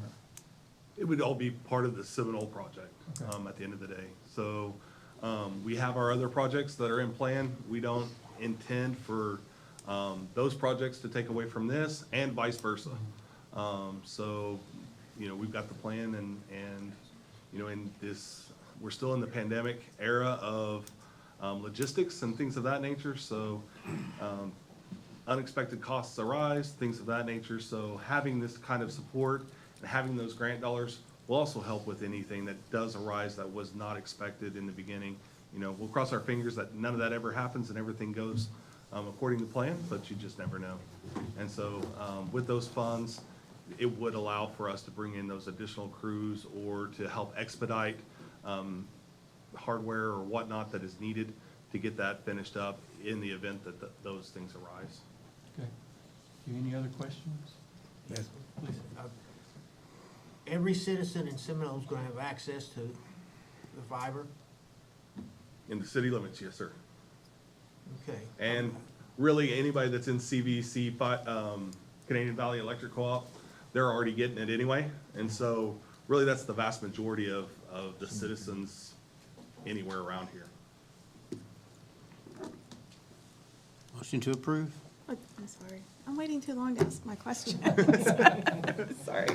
F: It would all be part of the Seminole project,
A: Okay.
F: at the end of the day. So, we have our other projects that are in plan. We don't intend for, those projects to take away from this, and vice versa. So, we've got the plan, and, in this, we're still in the pandemic era of, logistics and things of that nature, so, unexpected costs arise, things of that nature. So having this kind of support and having those grant dollars will also help with anything that does arise that was not expected in the beginning. We'll cross our fingers that none of that ever happens and everything goes according to plan, but you just never know. And so with those funds, it would allow for us to bring in those additional crews or to help expedite hardware or whatnot that is needed to get that finished up in the event that those things arise.
A: Okay. Any other questions?
C: Yes.
A: Please.
C: Every citizen in Seminole is gonna have access to the fiber?
F: In the city limits, yes, sir.
C: Okay.
F: And really, anybody that's in CVC, Canadian Valley Electric Co-op, they're already getting it anyway. And so really, that's the vast majority of the citizens anywhere around here.
G: Motion to approve?
L: Oh, I'm sorry. I'm waiting too long to ask my question. Sorry.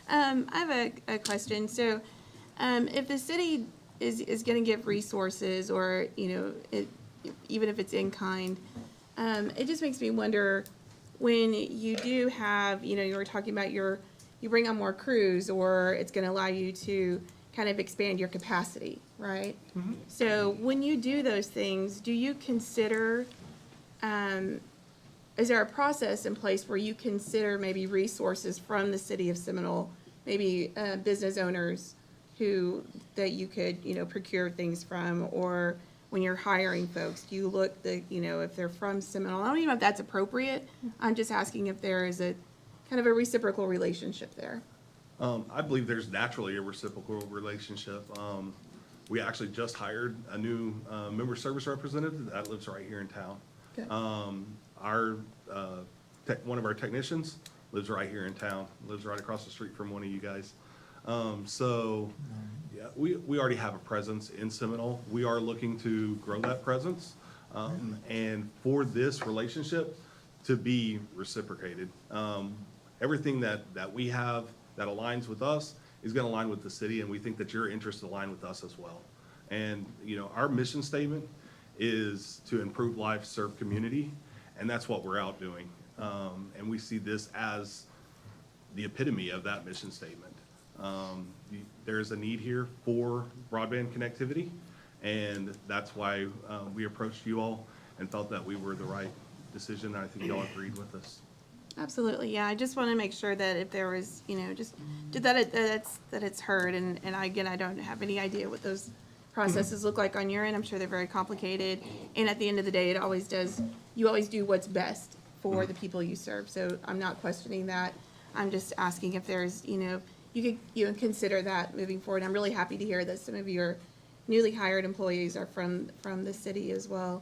L: I have a question. So, if the city is gonna give resources or, even if it's in kind, it just makes me wonder, when you do have, you were talking about you bring on more crews, or it's gonna allow you to kind of expand your capacity, right? So when you do those things, do you consider, is there a process in place where you consider maybe resources from the city of Seminole, maybe business owners that you could, procure things from? Or when you're hiring folks, do you look if they're from Seminole? I don't even know if that's appropriate. I'm just asking if there is a kind of a reciprocal relationship there.
F: I believe there's naturally a reciprocal relationship. We actually just hired a new member service representative that lives right here in town.
L: Okay.
F: One of our technicians lives right here in town, lives right across the street from one of you guys. So, yeah, we already have a presence in Seminole. We are looking to grow that presence, and for this relationship to be reciprocated. Everything that we have that aligns with us is gonna align with the city, and we think that your interests align with us as well. And, our mission statement is to improve life, serve community, and that's what we're out doing. And we see this as the epitome of that mission statement. There is a need here for broadband connectivity, and that's why we approached you all and felt that we were the right decision. I think y'all agreed with us.
L: Absolutely, yeah. I just want to make sure that if there was, that it's heard. And again, I don't have any idea what those processes look like on your end. I'm sure they're very complicated. And at the end of the day, you always do what's best for the people you serve. So I'm not questioning that. I'm just asking if there's, you could consider that moving forward. I'm really happy to hear that some of your newly hired employees are from the city as well.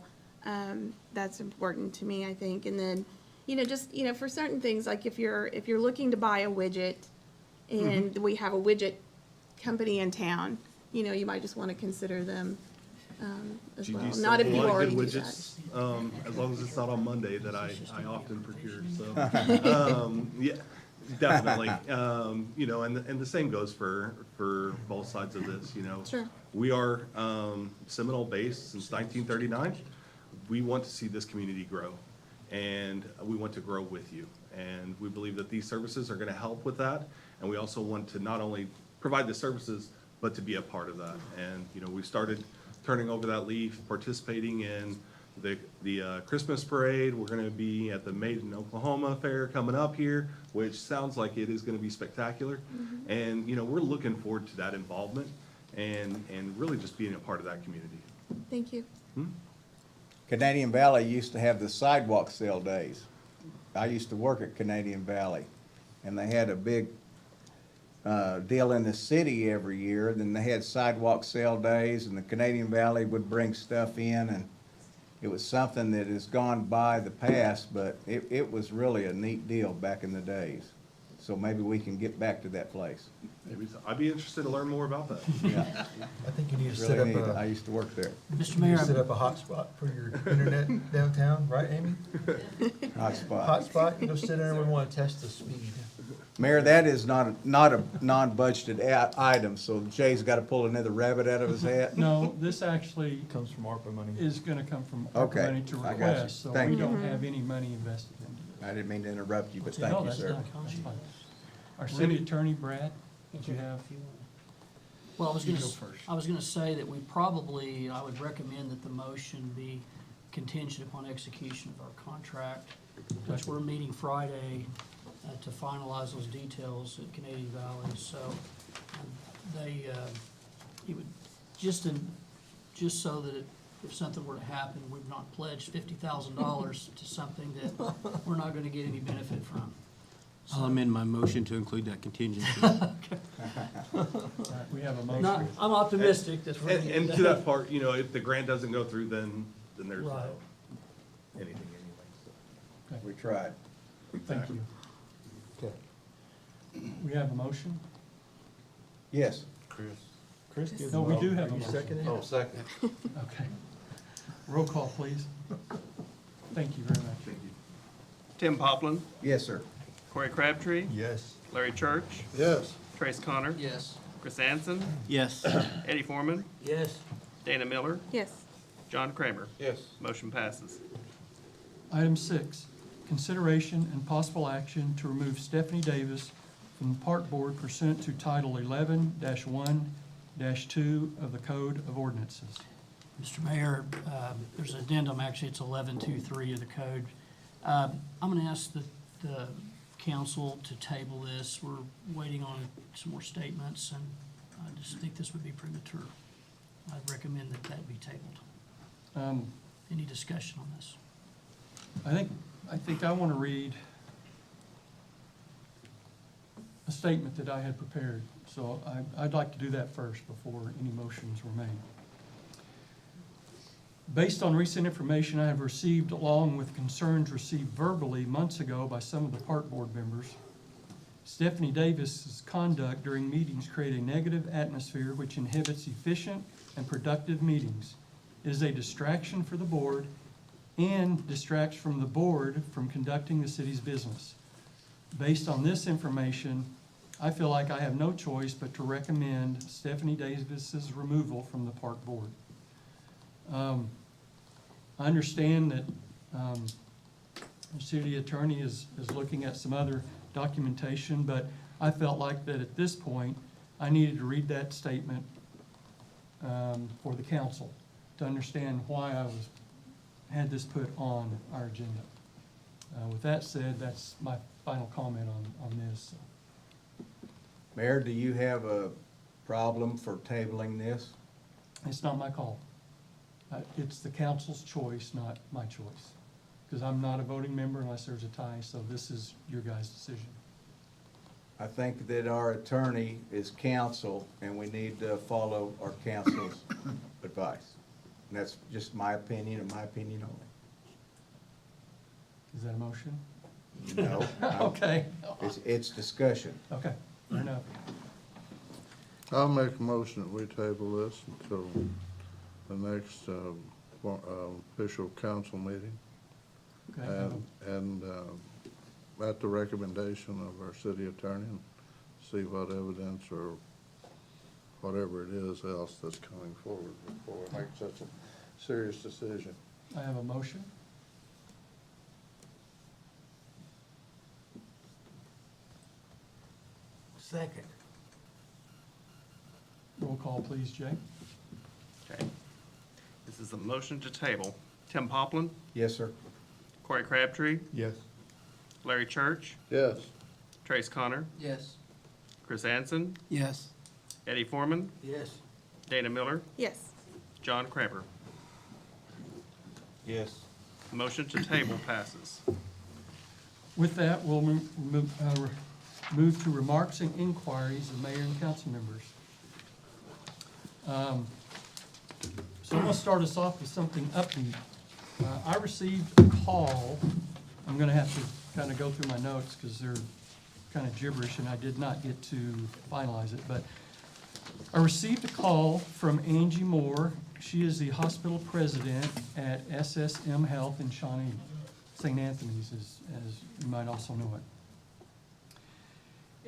L: That's important to me, I think. And then, for certain things, like if you're looking to buy a widget and we have a widget company in town, you might just want to consider them as
F: You
L: well.
F: do
L: Not if
F: sell a
L: you
F: lot of
L: already
F: good
L: do that.
F: widgets, as long as it's not on Monday that I often procure, so. Yeah, definitely. You know, and the same goes for both sides of this, you know.
L: Sure.
F: We are Seminole-based since 1939. We want to see this community grow, and we want to grow with you. And we believe that these services are going to help with that. And we also want to not only provide the services, but to be a part of that. And, you know, we started turning over that leaf, participating in the Christmas parade. We're going to be at the Made in Oklahoma Fair coming up here, which sounds like it is going to be spectacular. And, you know, we're looking forward to that involvement and really just being a part of that community.
L: Thank you.
H: Canadian Valley used to have the sidewalk sale days. I used to work at Canadian Valley, and they had a big deal in the city every year. Then they had sidewalk sale days, and the Canadian Valley would bring stuff in, and it was something that has gone by the past, but it was really a neat deal back in the days. So maybe we can get back to that place.
F: Maybe so. I'd be interested to learn more about that.
H: Yeah,
I: I think you need to set
H: really
I: up
H: neat. I
I: a,
H: used to work there.
G: Mr.
I: you
G: Mayor,
I: need to set up a hotspot for your internet downtown, right, Amy?
H: Hotspot.
I: Hotspot, you go sit there and we want to test the speed.
H: Mayor, that is not a non-budgeted item, so Jay's got to pull another rabbit out of his hat.
A: No, this actually
I: Comes from ARPA money.
A: is gonna come from
H: Okay,
A: ARPA money to
H: I got you.
A: request, so
H: Thank
A: we
H: you.
A: don't have any money invested into it.
H: I didn't mean to interrupt you, but
A: No,
H: thank you,
A: that's
H: sir.
A: not- that's fine. Our city attorney, Brad, did you have?
M: Well, I was
A: You
M: gonna,
A: go first.
M: I was gonna say that we probably, I would recommend that the motion be contingent upon execution of our contract, which we're meeting Friday to finalize those details at Canadian Valley, so it would, just so that if something were to happen, we've not pledged $50,000 to something that we're not gonna get any benefit from.
G: I'll amend my motion to include that contingency.
A: All right, we have a
M: Not,
A: motion.
M: I'm optimistic that we're gonna
F: And
M: get
F: to that part, you know, if the grant doesn't go through, then there's
M: Right.
F: anything anyway, so.
H: We tried.
A: Thank you.
I: Okay.
A: We have a motion?
H: Yes.
I: Chris, give
A: No,
I: them
A: we do
I: a-
A: have a
I: are you
A: motion.
I: seconding?
D: Oh, second.
A: Okay. Roll call, please. Thank you very much.
F: Thank you.
B: Tim Poplin,
H: Yes, sir.
B: Corey Crabtree,
I: Yes.
B: Larry Church,
D: Yes.
B: Trace Connor,
M: Yes.
B: Chris Anson,
G: Yes.
B: Eddie Foreman,
C: Yes.
B: Dana Miller,
L: Yes.
B: John Kramer.
D: Yes.
B: Motion passes.
A: Item 6, consideration and possible action to remove Stephanie Davis from the Park Board pursuant to Title 11-1-2 of the Code of Ordinances.
M: Mr. Mayor, there's an addendum, actually, it's 1123 of the code. I'm going to ask the council to table this. We're waiting on some more statements, and I just think this would be premature. I'd recommend that that be tabled. Any discussion on this?
A: I think I want to read a statement that I had prepared, so I'd like to do that first before any motions were made. Based on recent information I have received, along with concerns received verbally months ago by some of the park board members, Stephanie Davis's conduct during meetings create a negative atmosphere which inhibits efficient and productive meetings. It is a distraction for the board and distracts from the board from conducting the city's business. Based on this information, I feel like I have no choice but to recommend Stephanie Davis's removal from the park board. I understand that the city attorney is looking at some other documentation, but I felt like that at this point, I needed to read that statement for the council to understand why I had this put on our agenda. With that said, that's my final comment on this.
H: Mayor, do you have a problem for tabling this?
A: It's not my call. It's the council's choice, not my choice. Because I'm not a voting member unless there's a tie, so this is your guys' decision.
H: I think that our attorney is counsel, and we need to follow our counsel's advice. And that's just my opinion and my opinion only.
A: Is that a motion?
H: No.
A: Okay.
H: It's discussion.
A: Okay, fair enough.
D: I'll make a motion that we table this until
N: the next official council meeting.
A: Okay,
N: And at the recommendation of our city attorney, and see what evidence or whatever it is else that's coming forward before we make such a serious decision.
A: I have a motion.
C: Second.
A: Roll call, please, Jay.
B: Okay. This is a motion to table. Tim Poplin,
H: Yes, sir.
B: Corey Crabtree,
I: Yes.
B: Larry Church,
N: Yes.
B: Trace Connor,
C: Yes.
B: Chris Anson,
G: Yes.
B: Eddie Foreman,
C: Yes.
B: Dana Miller,
L: Yes.
B: John Kramer.
H: Yes.
B: Motion to table passes.
A: With that, we'll move to remarks and inquiries of mayor and council members. So I'm gonna start us off with something upbeat. I received a call. I'm gonna have to kind of go through my notes because they're kind of gibberish and I did not get to finalize it, but I received a call from Angie Moore. She is the hospital president at SSM Health in Shawnee, St. Anthony's, as you might also know it.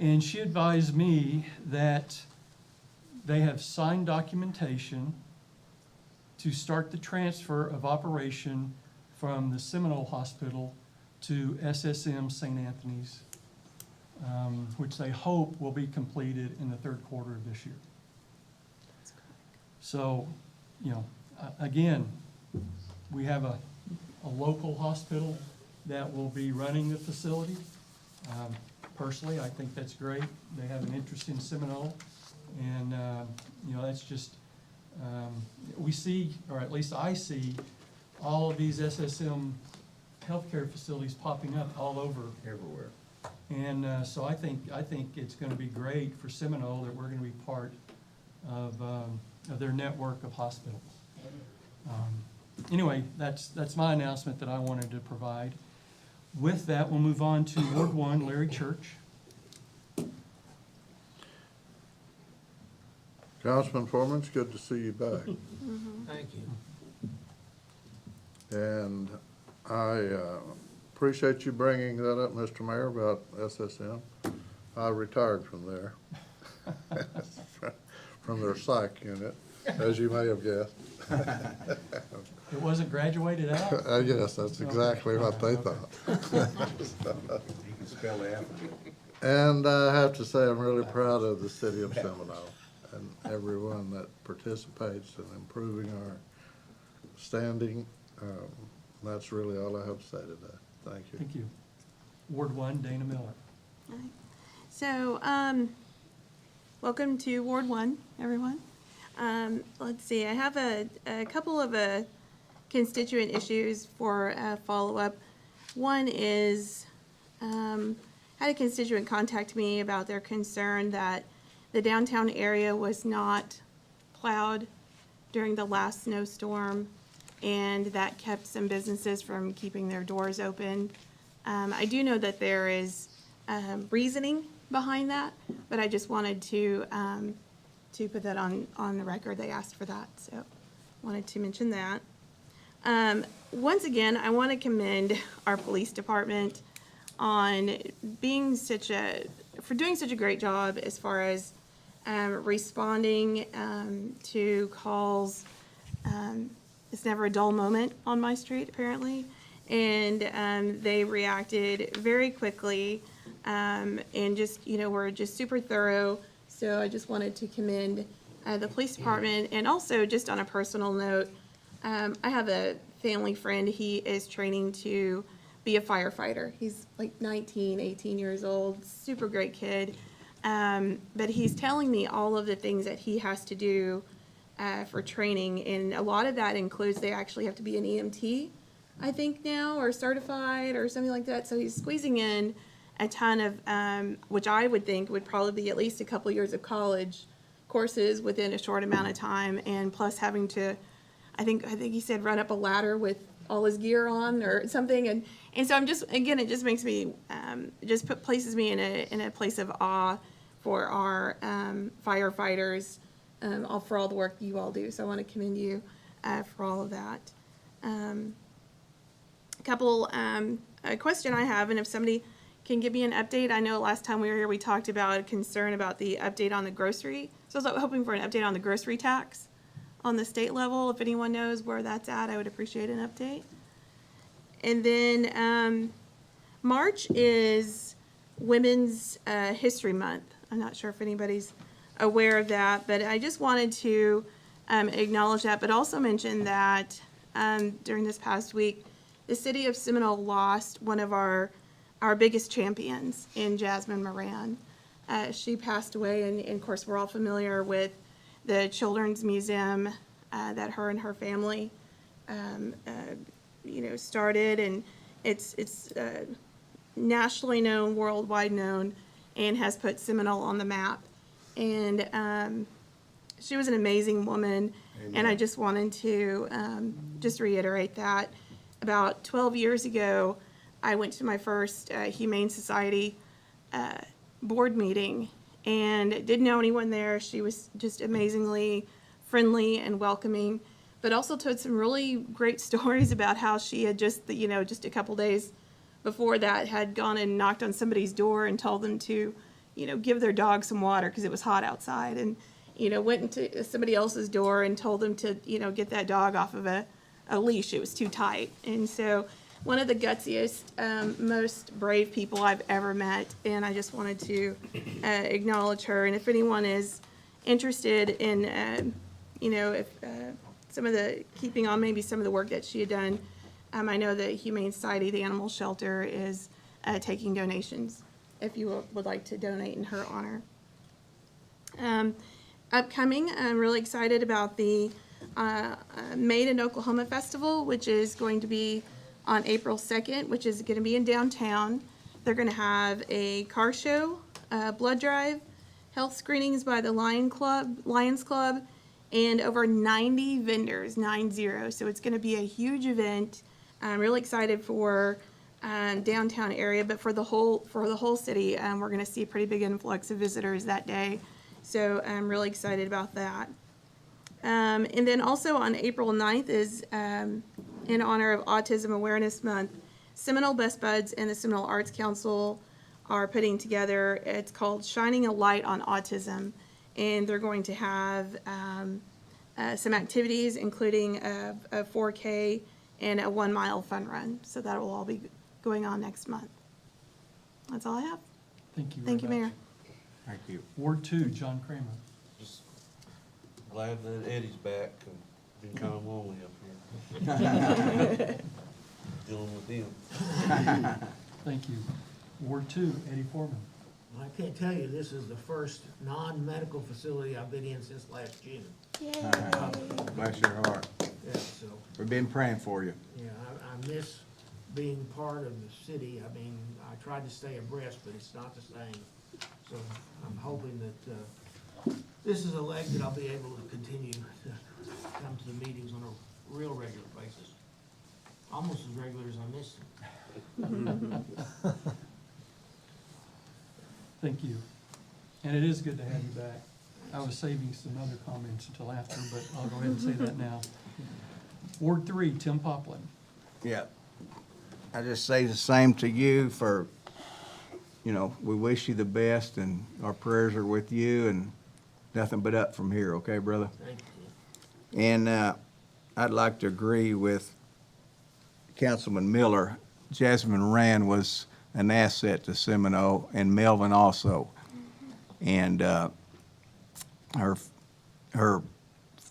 A: And she advised me that they have signed documentation to start the transfer of operation from the Seminole Hospital to SSM St. Anthony's, which they hope will be completed in the third quarter of this year. So, you know, again, we have a local hospital that will be running the facility. Personally, I think that's great. They have an interest in Seminole. And, you know, that's just, we see, or at least I see, all of these SSM healthcare facilities popping up all over.
H: Everywhere.
A: And so I think it's gonna be great for Seminole that we're gonna be part of their network of hospitals. Anyway, that's my announcement that I wanted to provide. With that, we'll move on to Ward 1, Larry Church.
N: Councilman Foreman, it's good to see you back.
C: Thank you.
N: And I appreciate you bringing that up, Mr. Mayor, about SSM. I retired from there, from their psych unit, as you may have guessed.
A: It wasn't graduated out?
N: Yes, that's exactly what they thought.
H: You can spell the alphabet.
N: And I have to say, I'm really proud of the city of Seminole and everyone that participates in improving our standing. That's really all I have to say today. Thank you.
A: Thank you. Ward 1, Dana Miller.
L: All right. So, welcome to Ward 1, everyone. Let's see, I have a couple of constituent issues for follow-up. One is, had a constituent contact me about their concern that the downtown area was not plowed during the last snowstorm, and that kept some businesses from keeping their doors open. I do know that there is reasoning behind that, but I just wanted to put that on the record. They asked for that, so wanted to mention that. Once again, I want to commend our police department on doing such a great job as far as responding to calls. It's never a dull moment on my street, apparently, and they reacted very quickly, and just, you know, were just super thorough. So I just wanted to commend the police department. And also, just on a personal note, I have a family friend. He is training to be a firefighter. He's like 19, 18 years old, super great kid. But he's telling me all of the things that he has to do for training. And a lot of that includes they actually have to be an EMT, I think now, or certified or something like that. So he's squeezing in a ton of, which I would think would probably be at least a couple years of college courses within a short amount of time, and plus having to, I think he said run up a ladder with all his gear on or something, and so I'm just, again, it just makes me, places me in a place of awe for our firefighters, for all the work you all do. So I want to commend you. for all of that. A question I have, and if somebody can give me an update. I know last time we were here, we talked about a concern about the update on the grocery. So I was hoping for an update on the grocery tax on the state level. If anyone knows where that's at, I would appreciate an update. And then March is Women's History Month. I'm not sure if anybody's aware of that, but I just wanted to acknowledge that, but also mention that during this past week, the city of Seminole lost one of our biggest champions in Jasmine Moran. She passed away, and of course, we're all familiar with the Children's Museum that her and her family, started, and it's nationally known, worldwide known, and has put Seminole on the map. And she was an amazing woman, and I just wanted to just reiterate that. About 12 years ago, I went to my first Humane Society board meeting and didn't know anyone there. She was just amazingly friendly and welcoming, but also told some really great stories about how she had just a couple days before that had gone and knocked on somebody's door and told them to, give their dog some water because it was hot outside, and, went into somebody else's door and told them to, get that dog off of a leash. It was too tight. And so one of the gutsiest, most brave people I've ever met, and I just wanted to acknowledge her. And if anyone is interested in, if some of the, keeping on maybe some of the work that she had done, I know the Humane Society, the animal shelter, is taking donations if you would like to donate in her honor. Upcoming, I'm really excited about the Made in Oklahoma Festival, which is going to be on April 2nd, which is going to be in downtown. They're going to have a car show, blood drive, health screenings by the Lions Club, and over 90 vendors, 90. So it's going to be a huge event. I'm really excited for downtown area, but for the whole city, we're going to see a pretty big influx of visitors that day. So I'm really excited about that. And then also on April 9th is in honor of Autism Awareness Month. Seminole Best Buds and the Seminole Arts Council are putting together, it's called Shining a Light on Autism. And they're going to have some activities, including a 4K and a 1 mile fun run. So that will all be going on next month. That's all I have.
A: Thank you very
L: Thank you,
A: much.
L: Mayor.
H: Thank you.
A: Ward 2, John Kramer.
N: Just glad that Eddie's back, and been kind of lonely up here. Dealing with him.
A: Thank you. Ward 2, Eddie Foreman.
C: I can't tell you, this is the first non-medical facility I've been in since last June.
H: Bless your heart.
C: Yeah, so,
H: We've been praying for you.
C: yeah, I miss being part of the city. I mean, I tried to stay abreast, but it's not the same. So I'm hoping that this is a leg that I'll be able to continue to come to the meetings on a real regular basis. Almost as regular as I miss them.
A: Thank you. And it is good to have you back. I was saving some other comments until after, but I'll go ahead and say that now. Ward 3, Tim Poplin.
H: Yeah. I just say the same to you for, we wish you the best, and our prayers are with you, and nothing but up from here, okay, brother?
C: Thank you.
H: And I'd like to agree with Councilman Miller. Jasmine Rand was an asset to Seminole, and Melvin also. And her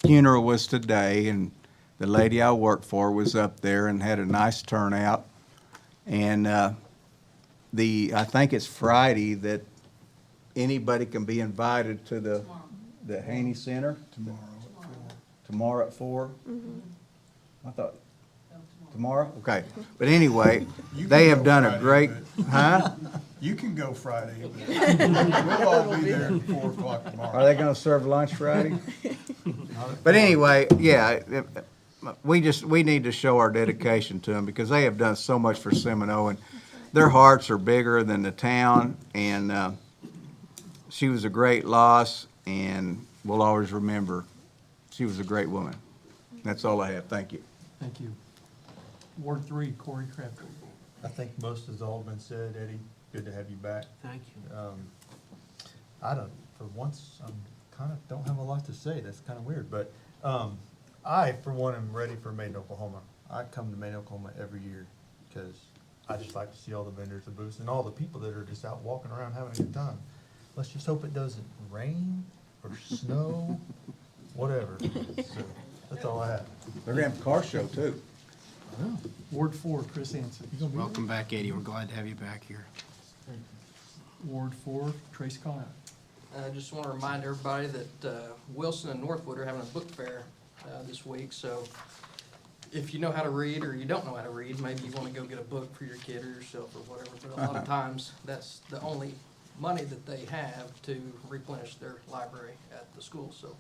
H: funeral was today, and the lady I worked for was up there and had a nice turnout. And I think it's Friday that anybody can be invited to the Haney Center. Tomorrow at 4? I thought, tomorrow? Okay. But anyway,
E: You can
H: they have
E: go
H: done a
E: Friday,
H: great,
E: but-
H: huh?
E: You can go Friday. We'll all be there at 4 o'clock tomorrow.
H: Are they gonna serve lunch Friday? But anyway, yeah, we need to show our dedication to them because they have done so much for Seminole, and their hearts are bigger than the town, and she was a great loss, and we'll always remember she was a great woman. That's all I have. Thank you.
A: Thank you. Ward 3, Corey Crabtree.
I: I think most has all been said. Eddie, good to have you back.
C: Thank you.
I: I don't, for once, don't have a lot to say. That's kind of weird, but, I, for one, am ready for Made in Oklahoma. I come to Made in Oklahoma every year because I just like to see all the vendors, the booths, and all the people that are just out walking around having a good time. Let's just hope it doesn't rain or snow, whatever. So, that's all I have.
H: They're gonna have a car show too.
A: Ward 4, Chris Hansen.
G: Welcome back, Eddie. We're glad to have you back here.
A: Ward 4, Trace Connor.
O: I just want to remind everybody that Wilson and Northwood are having a book fair this week, so if you know how to read or you don't know how to read, maybe you want to go get a book for your kid or yourself or whatever, but a lot of times, that's the only money that they have to replenish their library at the school, so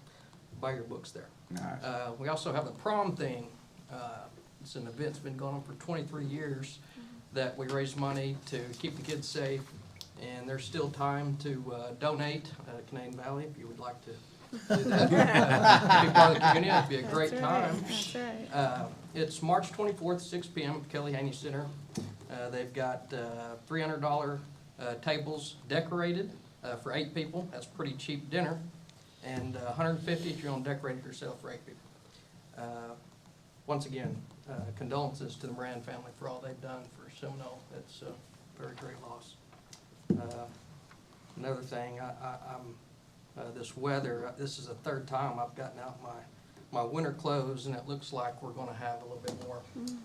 O: buy your books there.
H: Nice.
O: We also have the prom thing. It's an event that's been going on for 23 years that we raise money to keep the kids safe, and there's still time to donate Canadian Valley if you would like to do that. Be part of the community. It'd be a great time.
L: That's right.
O: It's March 24th, 6 p.m. at Kelly Haney Center. They've got $300 tables decorated for 8 people. That's pretty cheap dinner. And $150 if you're going to decorate it yourself for 8 people. Once again, condolences to the Moran family for all they've done for Seminole. It's a very great loss. Another thing, this weather, this is the third time I've gotten out my winter clothes, and it looks like we're going to have a little bit more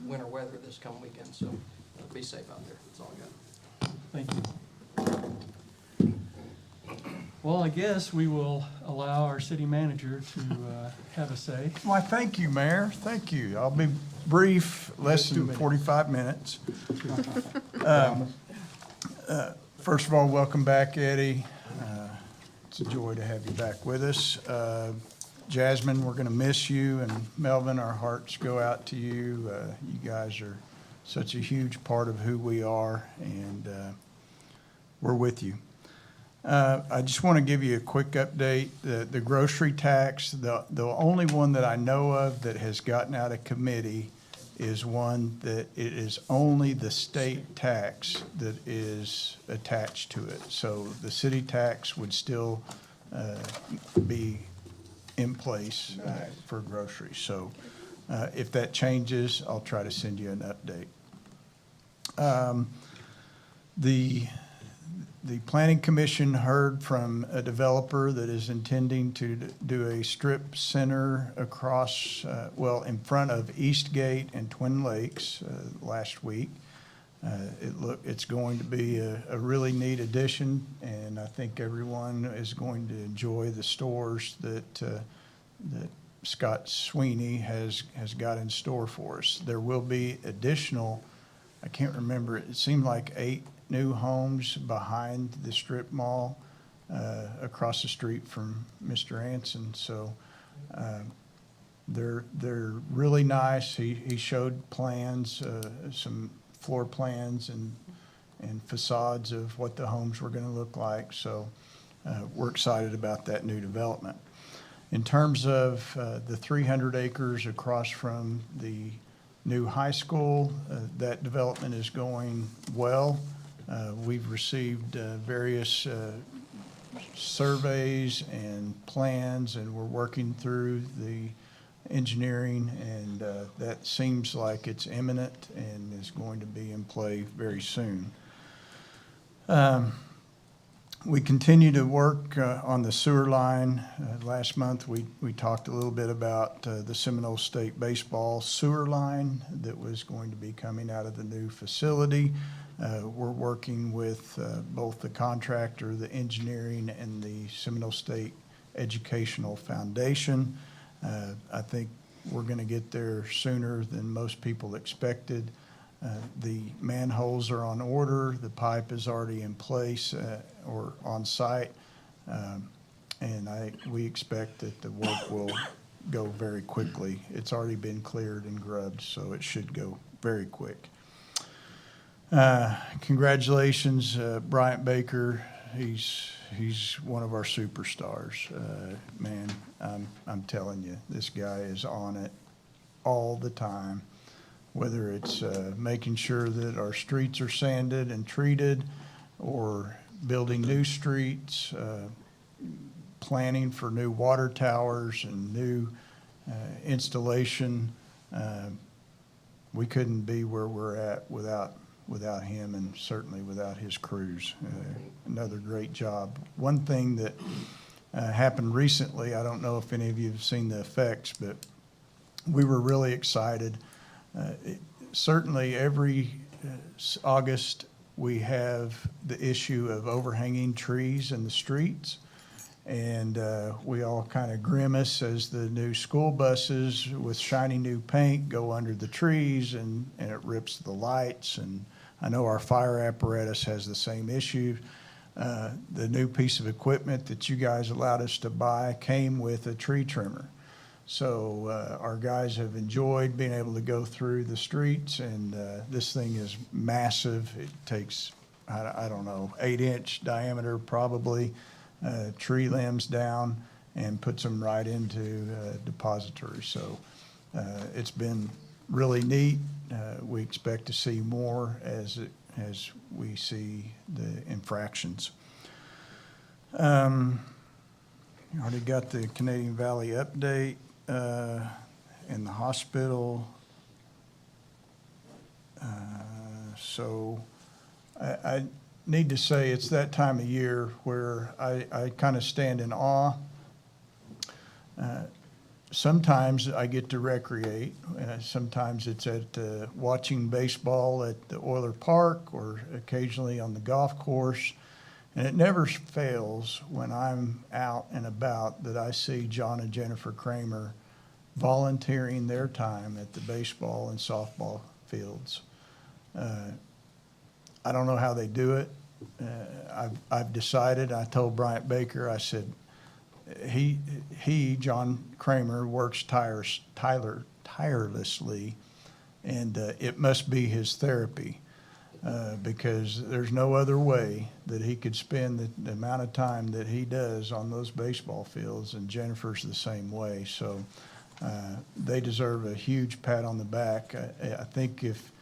O: winter weather this coming weekend, so be safe out there. That's all I got.
A: Thank you. Well, I guess we will allow our city manager to have a say.
E: Why, thank you, Mayor. Thank you. I'll be brief, less than 45 minutes. First of all, welcome back, Eddie. It's a joy to have you back with us. Jasmine, we're going to miss you, and Melvin, our hearts go out to you. You guys are such a huge part of who we are, and we're with you. I just want to give you a quick update. The grocery tax, the only one that I know of that has gotten out of committee is one that it is only the state tax that is attached to it. So the city tax would still be in place for groceries. So if that changes, I'll try to send you an update. The Planning Commission heard from a developer that is intending to do a strip center across, in front of Eastgate and Twin Lakes last week. It's going to be a really neat addition, and I think everyone is going to enjoy the stores that Scott Sweeney has got in store for us. There will be additional, I can't remember, it seemed like 8 new homes behind the strip mall across the street from Mr. Anson. So they're really nice. He showed plans, some floor plans and facades of what the homes were going to look like. So we're excited about that new development. In terms of the 300 acres across from the new high school, that development is going well. We've received various surveys and plans, and we're working through the engineering, and that seems like it's imminent and is going to be in play very soon. We continue to work on the sewer line. Last month, we talked a little bit about the Seminole State baseball sewer line that was going to be coming out of the new facility. We're working with both the contractor, the engineering, and the Seminole State Educational Foundation. I think we're going to get there sooner than most people expected. The manholes are on order, the pipe is already in place or on site, and we expect that the work will go very quickly. It's already been cleared and grubbed, so it should go very quick. Congratulations, Bryant Baker. He's one of our superstars. Man, I'm telling you, this guy is on it all the time, whether it's making sure that our streets are sanded and treated, or building new streets, planning for new water towers and new installation. We couldn't be where we're at without him, and certainly without his crews. Another great job. One thing that happened recently, I don't know if any of you have seen the effects, but we were really excited. Certainly every August, we have the issue of overhanging trees in the streets. And we all kind of grimace as the new school buses with shiny new paint go under the trees, and it rips the lights. And I know our fire apparatus has the same issue. The new piece of equipment that you guys allowed us to buy came with a tree trimmer. So our guys have enjoyed being able to go through the streets, and this thing is massive. It takes, I don't know, 8-inch diameter probably. Tree limbs down and puts them right into depository. So it's been really neat. We expect to see more as we see the infractions. You already got the Canadian Valley update and the hospital. So I need to say it's that time of year where I kind of stand in awe. Sometimes I get to recreate. Sometimes it's at watching baseball at the Oiler Park, or occasionally on the golf course. And it never fails when I'm out and about that I see John and Jennifer Kramer volunteering their time at the baseball and softball fields. I don't know how they do it. I've decided, I told Bryant Baker, I said, John Kramer, works tirelessly, and it must be his therapy, because there's no other way that he could spend the amount of time that he does on those baseball fields, and Jennifer's the same way. So they deserve a huge pat on the back. I think if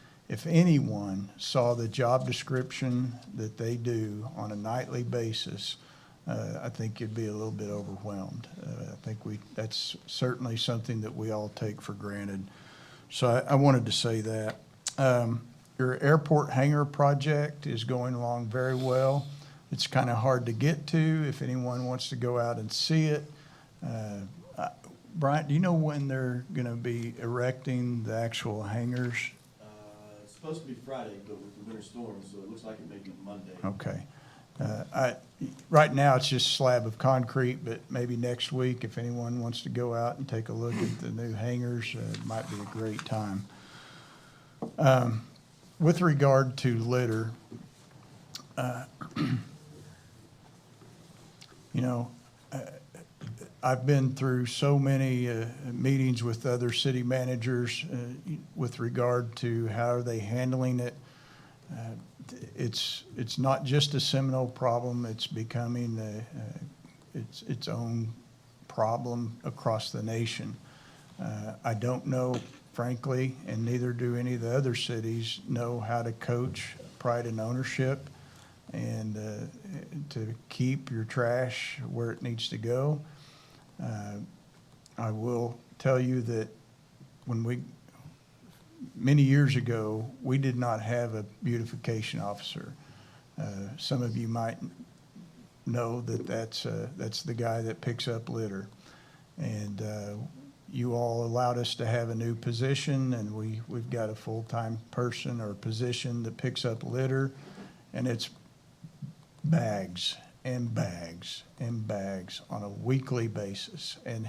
E: anyone saw the job description that they do on a nightly basis, I think you'd be a little bit overwhelmed. I think that's certainly something that we all take for granted. So I wanted to say that. Your airport hangar project is going along very well. It's kind of hard to get to if anyone wants to go out and see it. Bryant, do you know when they're going to be erecting the actual hangars?
P: It's supposed to be Friday, but with the winter storm, so it looks like it may be Monday.
E: Okay. Right now, it's just a slab of concrete, but maybe next week, if anyone wants to go out and take a look at the new hangars, it might be a great time. With regard to litter, I've been through so many meetings with other city managers with regard to how are they handling it. It's not just a Seminole problem. It's becoming its own problem across the nation. I don't know, frankly, and neither do any of the other cities, know how to coach pride and ownership and to keep your trash where it needs to go. I will tell you that many years ago, we did not have a beautification officer. Some of you might know that that's the guy that picks up litter. And you all allowed us to have a new position, and we've got a full-time person or position that picks up litter, and it's bags and bags and bags on a weekly basis. And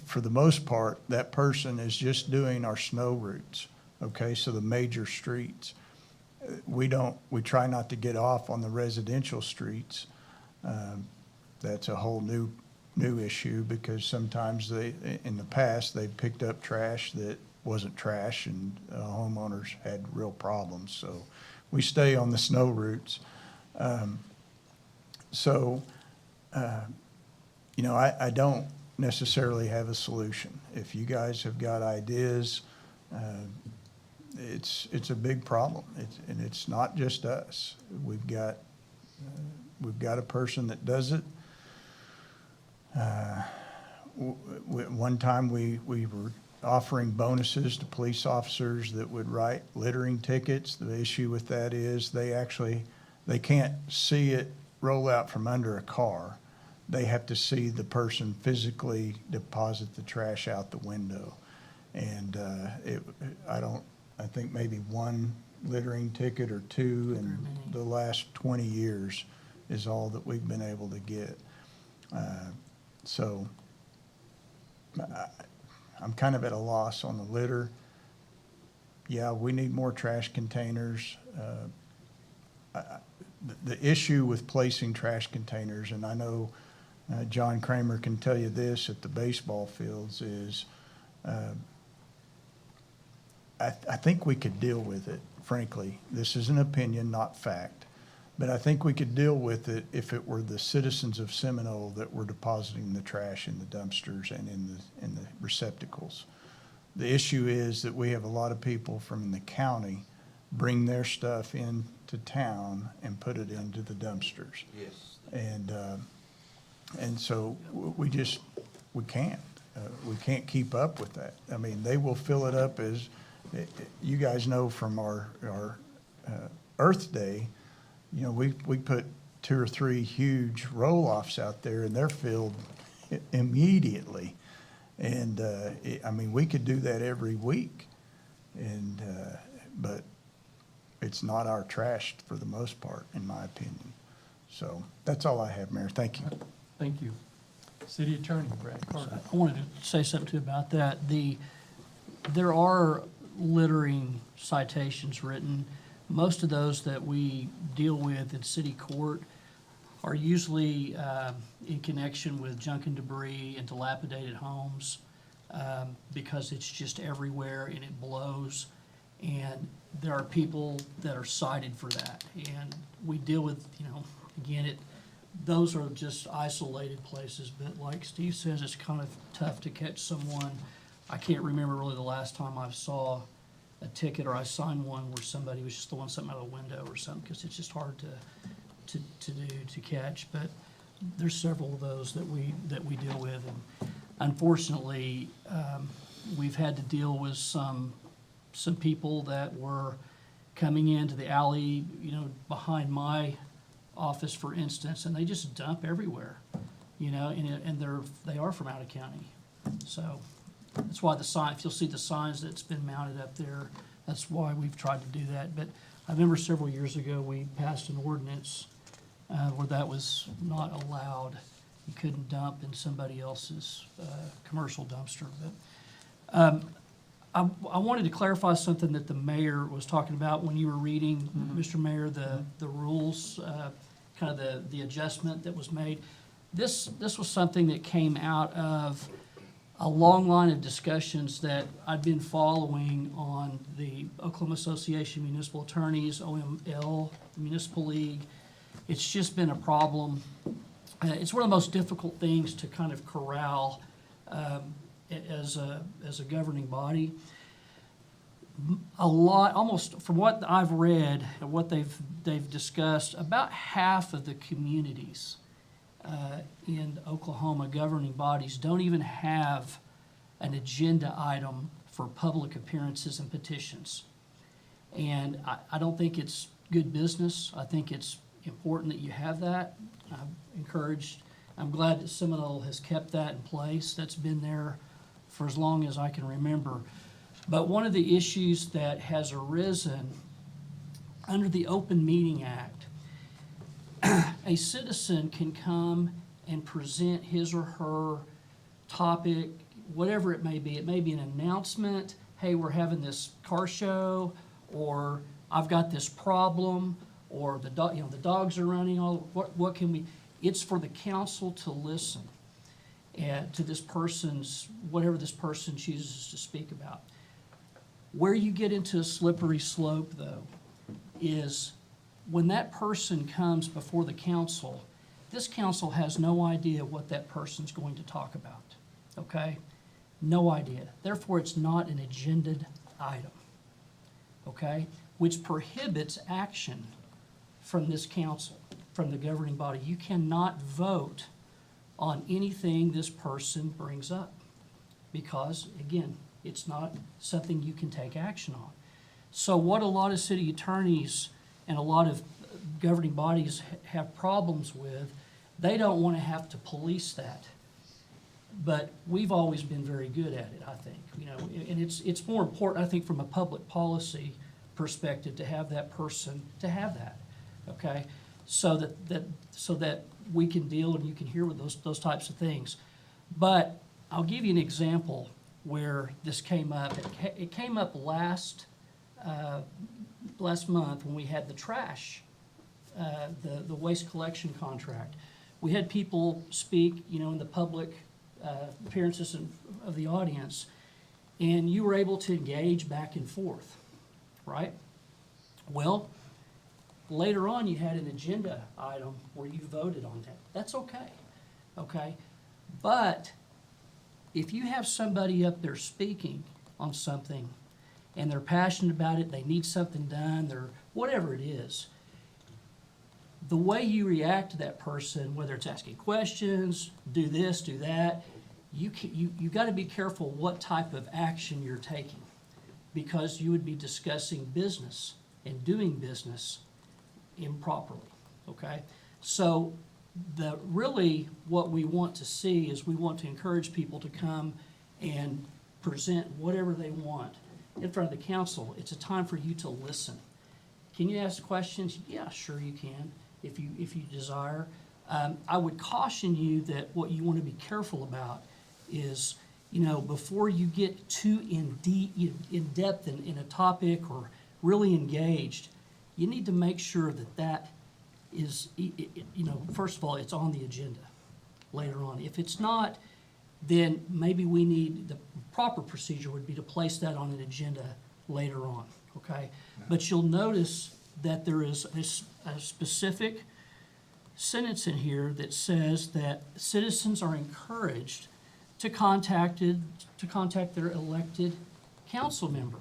E: for the most part, that person is just doing our snow routes, okay, so the major streets. We try not to get off on the residential streets. That's a whole new issue, because sometimes in the past, they've picked up trash that wasn't trash, and homeowners had real problems. So we stay on the snow routes. necessarily have a solution. If you guys have got ideas, it's a big problem. And it's not just us. We've got a person that does it. One time we were offering bonuses to police officers that would write littering tickets. The issue with that is they can't see it roll out from under a car. They have to see the person physically deposit the trash out the window. And I think maybe one littering ticket or two in the last 20 years is all that we've been able to get. So I'm kind of at a loss on the litter. Yeah, we need more trash containers. The issue with placing trash containers, and I know John Kramer can tell you this at the baseball fields, is I think we could deal with it, frankly. This is an opinion, not fact. But I think we could deal with it if it were the citizens of Seminole that were depositing the trash in the dumpsters and in the receptacles. The issue is that we have a lot of people from the county bring their stuff into town and put it into the dumpsters.
H: Yes.
E: And so we can't. We can't keep up with that. I mean, they will fill it up as, you guys know from our Earth Day, you know, we put 2 or 3 huge roll-offs out there and they're filled immediately. And, I mean, we could do that every week. And, but it's not our trash for the most part, in my opinion. So that's all I have, Mayor. Thank you.
A: Thank you. City Attorney Brad Carter.
M: I wanted to say something too about that. There are littering citations written. Most of those that we deal with in city court are usually in connection with junk and debris and dilapidated homes, because it's just everywhere and it blows. And there are people that are cited for that. And we deal with, you know, again, those are just isolated places, but like Steve says, it's kind of tough to catch someone. I can't remember really the last time I saw a ticket or I signed one where somebody was just throwing something out of the window or something, because it's just hard to catch. But there's several of those that we deal with, and unfortunately, we've had to deal with some people that were coming into the alley, you know, behind my office, for instance, and they just dump everywhere, you know, and they are from out of county. So that's why if you'll see the signs that's been mounted up there, that's why we've tried to do that. But I remember several years ago, we passed an ordinance where that was not allowed. You couldn't dump in somebody else's commercial dumpster. But I wanted to clarify something that the mayor was talking about when you were reading, Mr. Mayor, the rules, kind of the adjustment that was made. This was something that came out of a long line of discussions that I've been following on the Oklahoma Association of Municipal Attorneys, OML, Municipal League. It's just been a problem. It's one of the most difficult things to kind of corral as a governing body. Almost from what I've read and what they've discussed, about half of the communities in Oklahoma governing bodies don't even have an agenda item for public appearances and petitions. And I don't think it's good business. I think it's important that you have that. I'm glad that Seminole has kept that in place. That's been there for as long as I can remember. But one of the issues that has arisen under the Open Meeting Act, a citizen can come and present his or her topic, whatever it may be. It may be an announcement, hey, we're having this car show, or I've got this problem, or the dogs are running. What can we? It's for the council to listen to this person's, whatever this person chooses to speak about. Where you get into a slippery slope, though, is when that person comes before the council, this council has no idea what that person's going to talk about. Okay? No idea. Therefore, it's not an agendaed item. Okay? Which prohibits action from this council, from the governing body. You cannot vote on anything this person brings up because, again, it's not something you can take action on. So what a lot of city attorneys and a lot of governing bodies have problems with, they don't want to have to police that. But we've always been very good at it, I think, you know, and it's more important, I think, from a public policy perspective to have that person, to have that, okay? So that we can deal and you can hear with those types of things. But I'll give you an example where this came up. It came up last month when we had the trash, the waste collection contract. We had people speak, you know, in the public appearances of the audience, and you were able to engage back and forth, right? Well, later on, you had an agenda item where you voted on that. That's okay, okay? But if you have somebody up there speaking on something and they're passionate about it, they need something done, they're whatever it is, the way you react to that person, whether it's asking questions, do this, do that, you got to be careful what type of action you're taking, because you would be discussing business and doing business improperly, okay? So really what we want to see is we want to encourage people to come and present whatever they want in front of the council. It's a time for you to listen. Can you ask questions? Yeah, sure you can, if you desire. I would caution you that what you want to be careful about is, you know, before you get too in depth in a topic or really engaged, you need to make sure that is, you know, first of all, it's on the agenda later on. If it's not, then maybe we need, the proper procedure would be to place that on an agenda later on, okay? But you'll notice that there is a specific sentence in here that says that citizens are encouraged to contact their elected council member.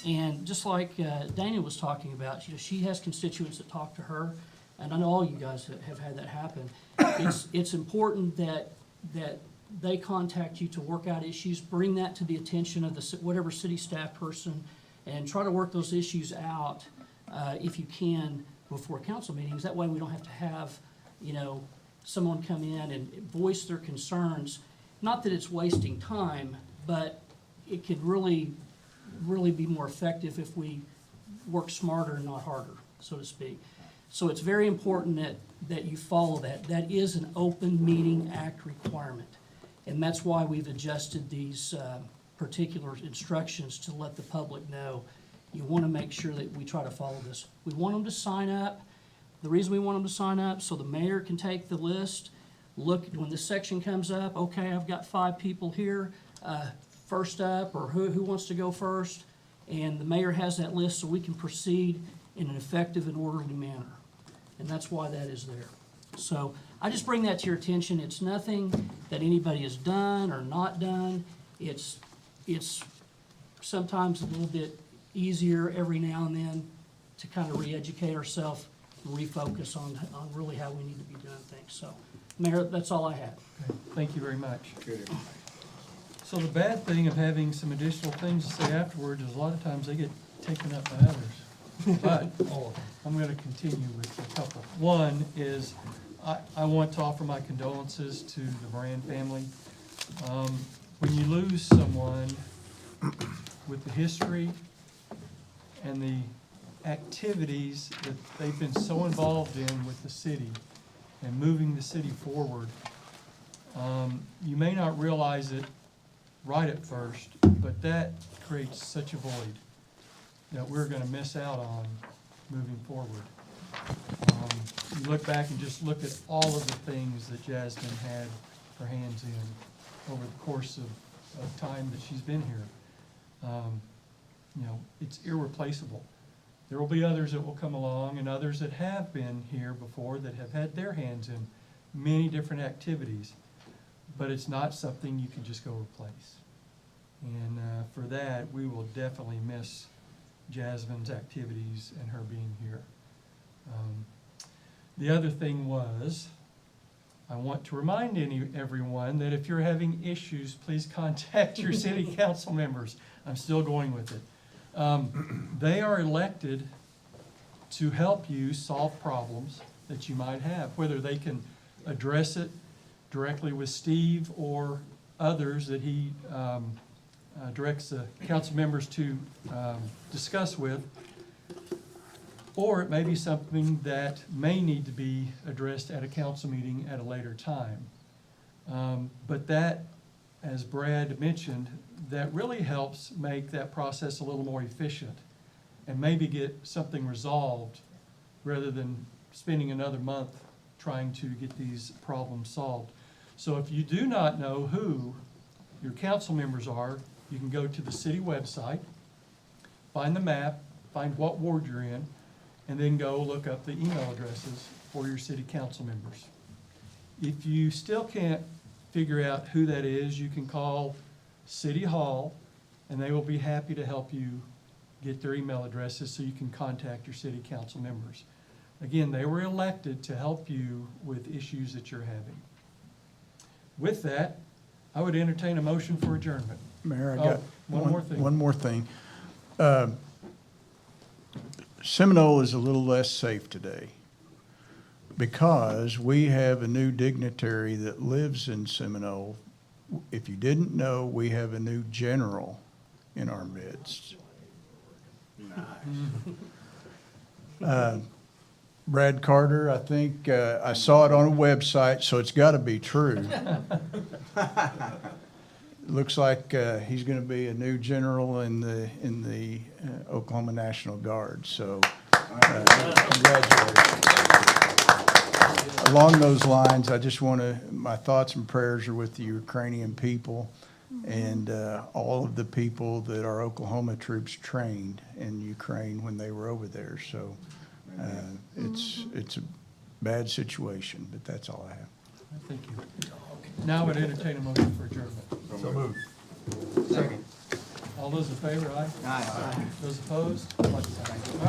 M: And just like Daniel was talking about, you know, she has constituents that talk to her, and I know all you guys have had that happen. It's important that they contact you to work out issues, bring that to the attention of whatever city staff person, and try to work those issues out if you can before council meetings. That way we don't have to have, you know, someone come in and voice their concerns. Not that it's wasting time, but it could really be more effective if we work smarter and not harder, so to speak. So it's very important that you follow that. That is an Open Meeting Act requirement. And that's why we've adjusted these particular instructions to let the public know. You want to make sure that we try to follow this. We want them to sign up. The reason we want them to sign up, so the mayor can take the list, look, when this section comes up, okay, I've got 5 people here, first up, or who wants to go first, and the mayor has that list so we can proceed in an effective and orderly manner. And that's why that is there. So I just bring that to your attention. It's nothing that anybody has done or not done. It's sometimes a little bit easier every now and then to kind of re-educate ourselves, refocus on really how we need to be doing things. So, Mayor, that's all I had.
A: Okay, thank you very much. So the bad thing of having some additional things to say afterwards is a lot of times they get taken up by others. But I'm going to continue with a couple. One is I want to offer my condolences to the Moran family. When you lose someone with the history and the activities that they've been so involved in with the city and moving the city forward, you may not realize it right at first, but that creates such a void that we're going to miss out on moving forward. You look back and just look at all of the things that Jasmine had her hands in over the course of time that she's been here. You know, it's irreplaceable. There will be others that will come along and others that have been here before that have had their hands in many different activities. but it's not something you can just go replace. And for that, we will definitely miss Jasmine's activities and her being here. The other thing was, I want to remind everyone that if you're having issues, please contact your city council members. I'm still going with it. They are elected to help you solve problems that you might have, whether they can address it directly with Steve or others that he directs the council members to discuss with, or it may be something that may need to be addressed at a council meeting at a later time. But that, as Brad mentioned, that really helps make that process a little more efficient and maybe get something resolved rather than spending another month trying to get these problems solved. So if you do not know who your council members are, you can go to the city website, find the map, find what ward you're in, and then go look up the email addresses for your city council members. If you still can't figure out who that is, you can call City Hall, and they will be happy to help you get their email addresses so you can contact your city council members. Again, they were elected to help you with issues that you're having. With that, I would entertain a motion for adjournment.
E: Mayor, I
A: Oh,
E: got
A: one more thing.
E: One more thing. Seminole is a little less safe today because we have a new dignitary that lives in Seminole. If you didn't know, we have a new general in our midst. Brad Carter, I think, I saw it on a website, so it's got to be true. Looks like he's going to be a new general in the Oklahoma National Guard, so congratulations. Along those lines, I just want to, my thoughts and prayers are with the Ukrainian people and all of the people that our Oklahoma troops trained in Ukraine when they were over there. So it's a bad situation, but that's all I have.
A: Thank you. Now I would entertain a motion for adjournment.
I: So moved.
A: Second. All those in favor, aye? Aye. Those opposed? Like sign.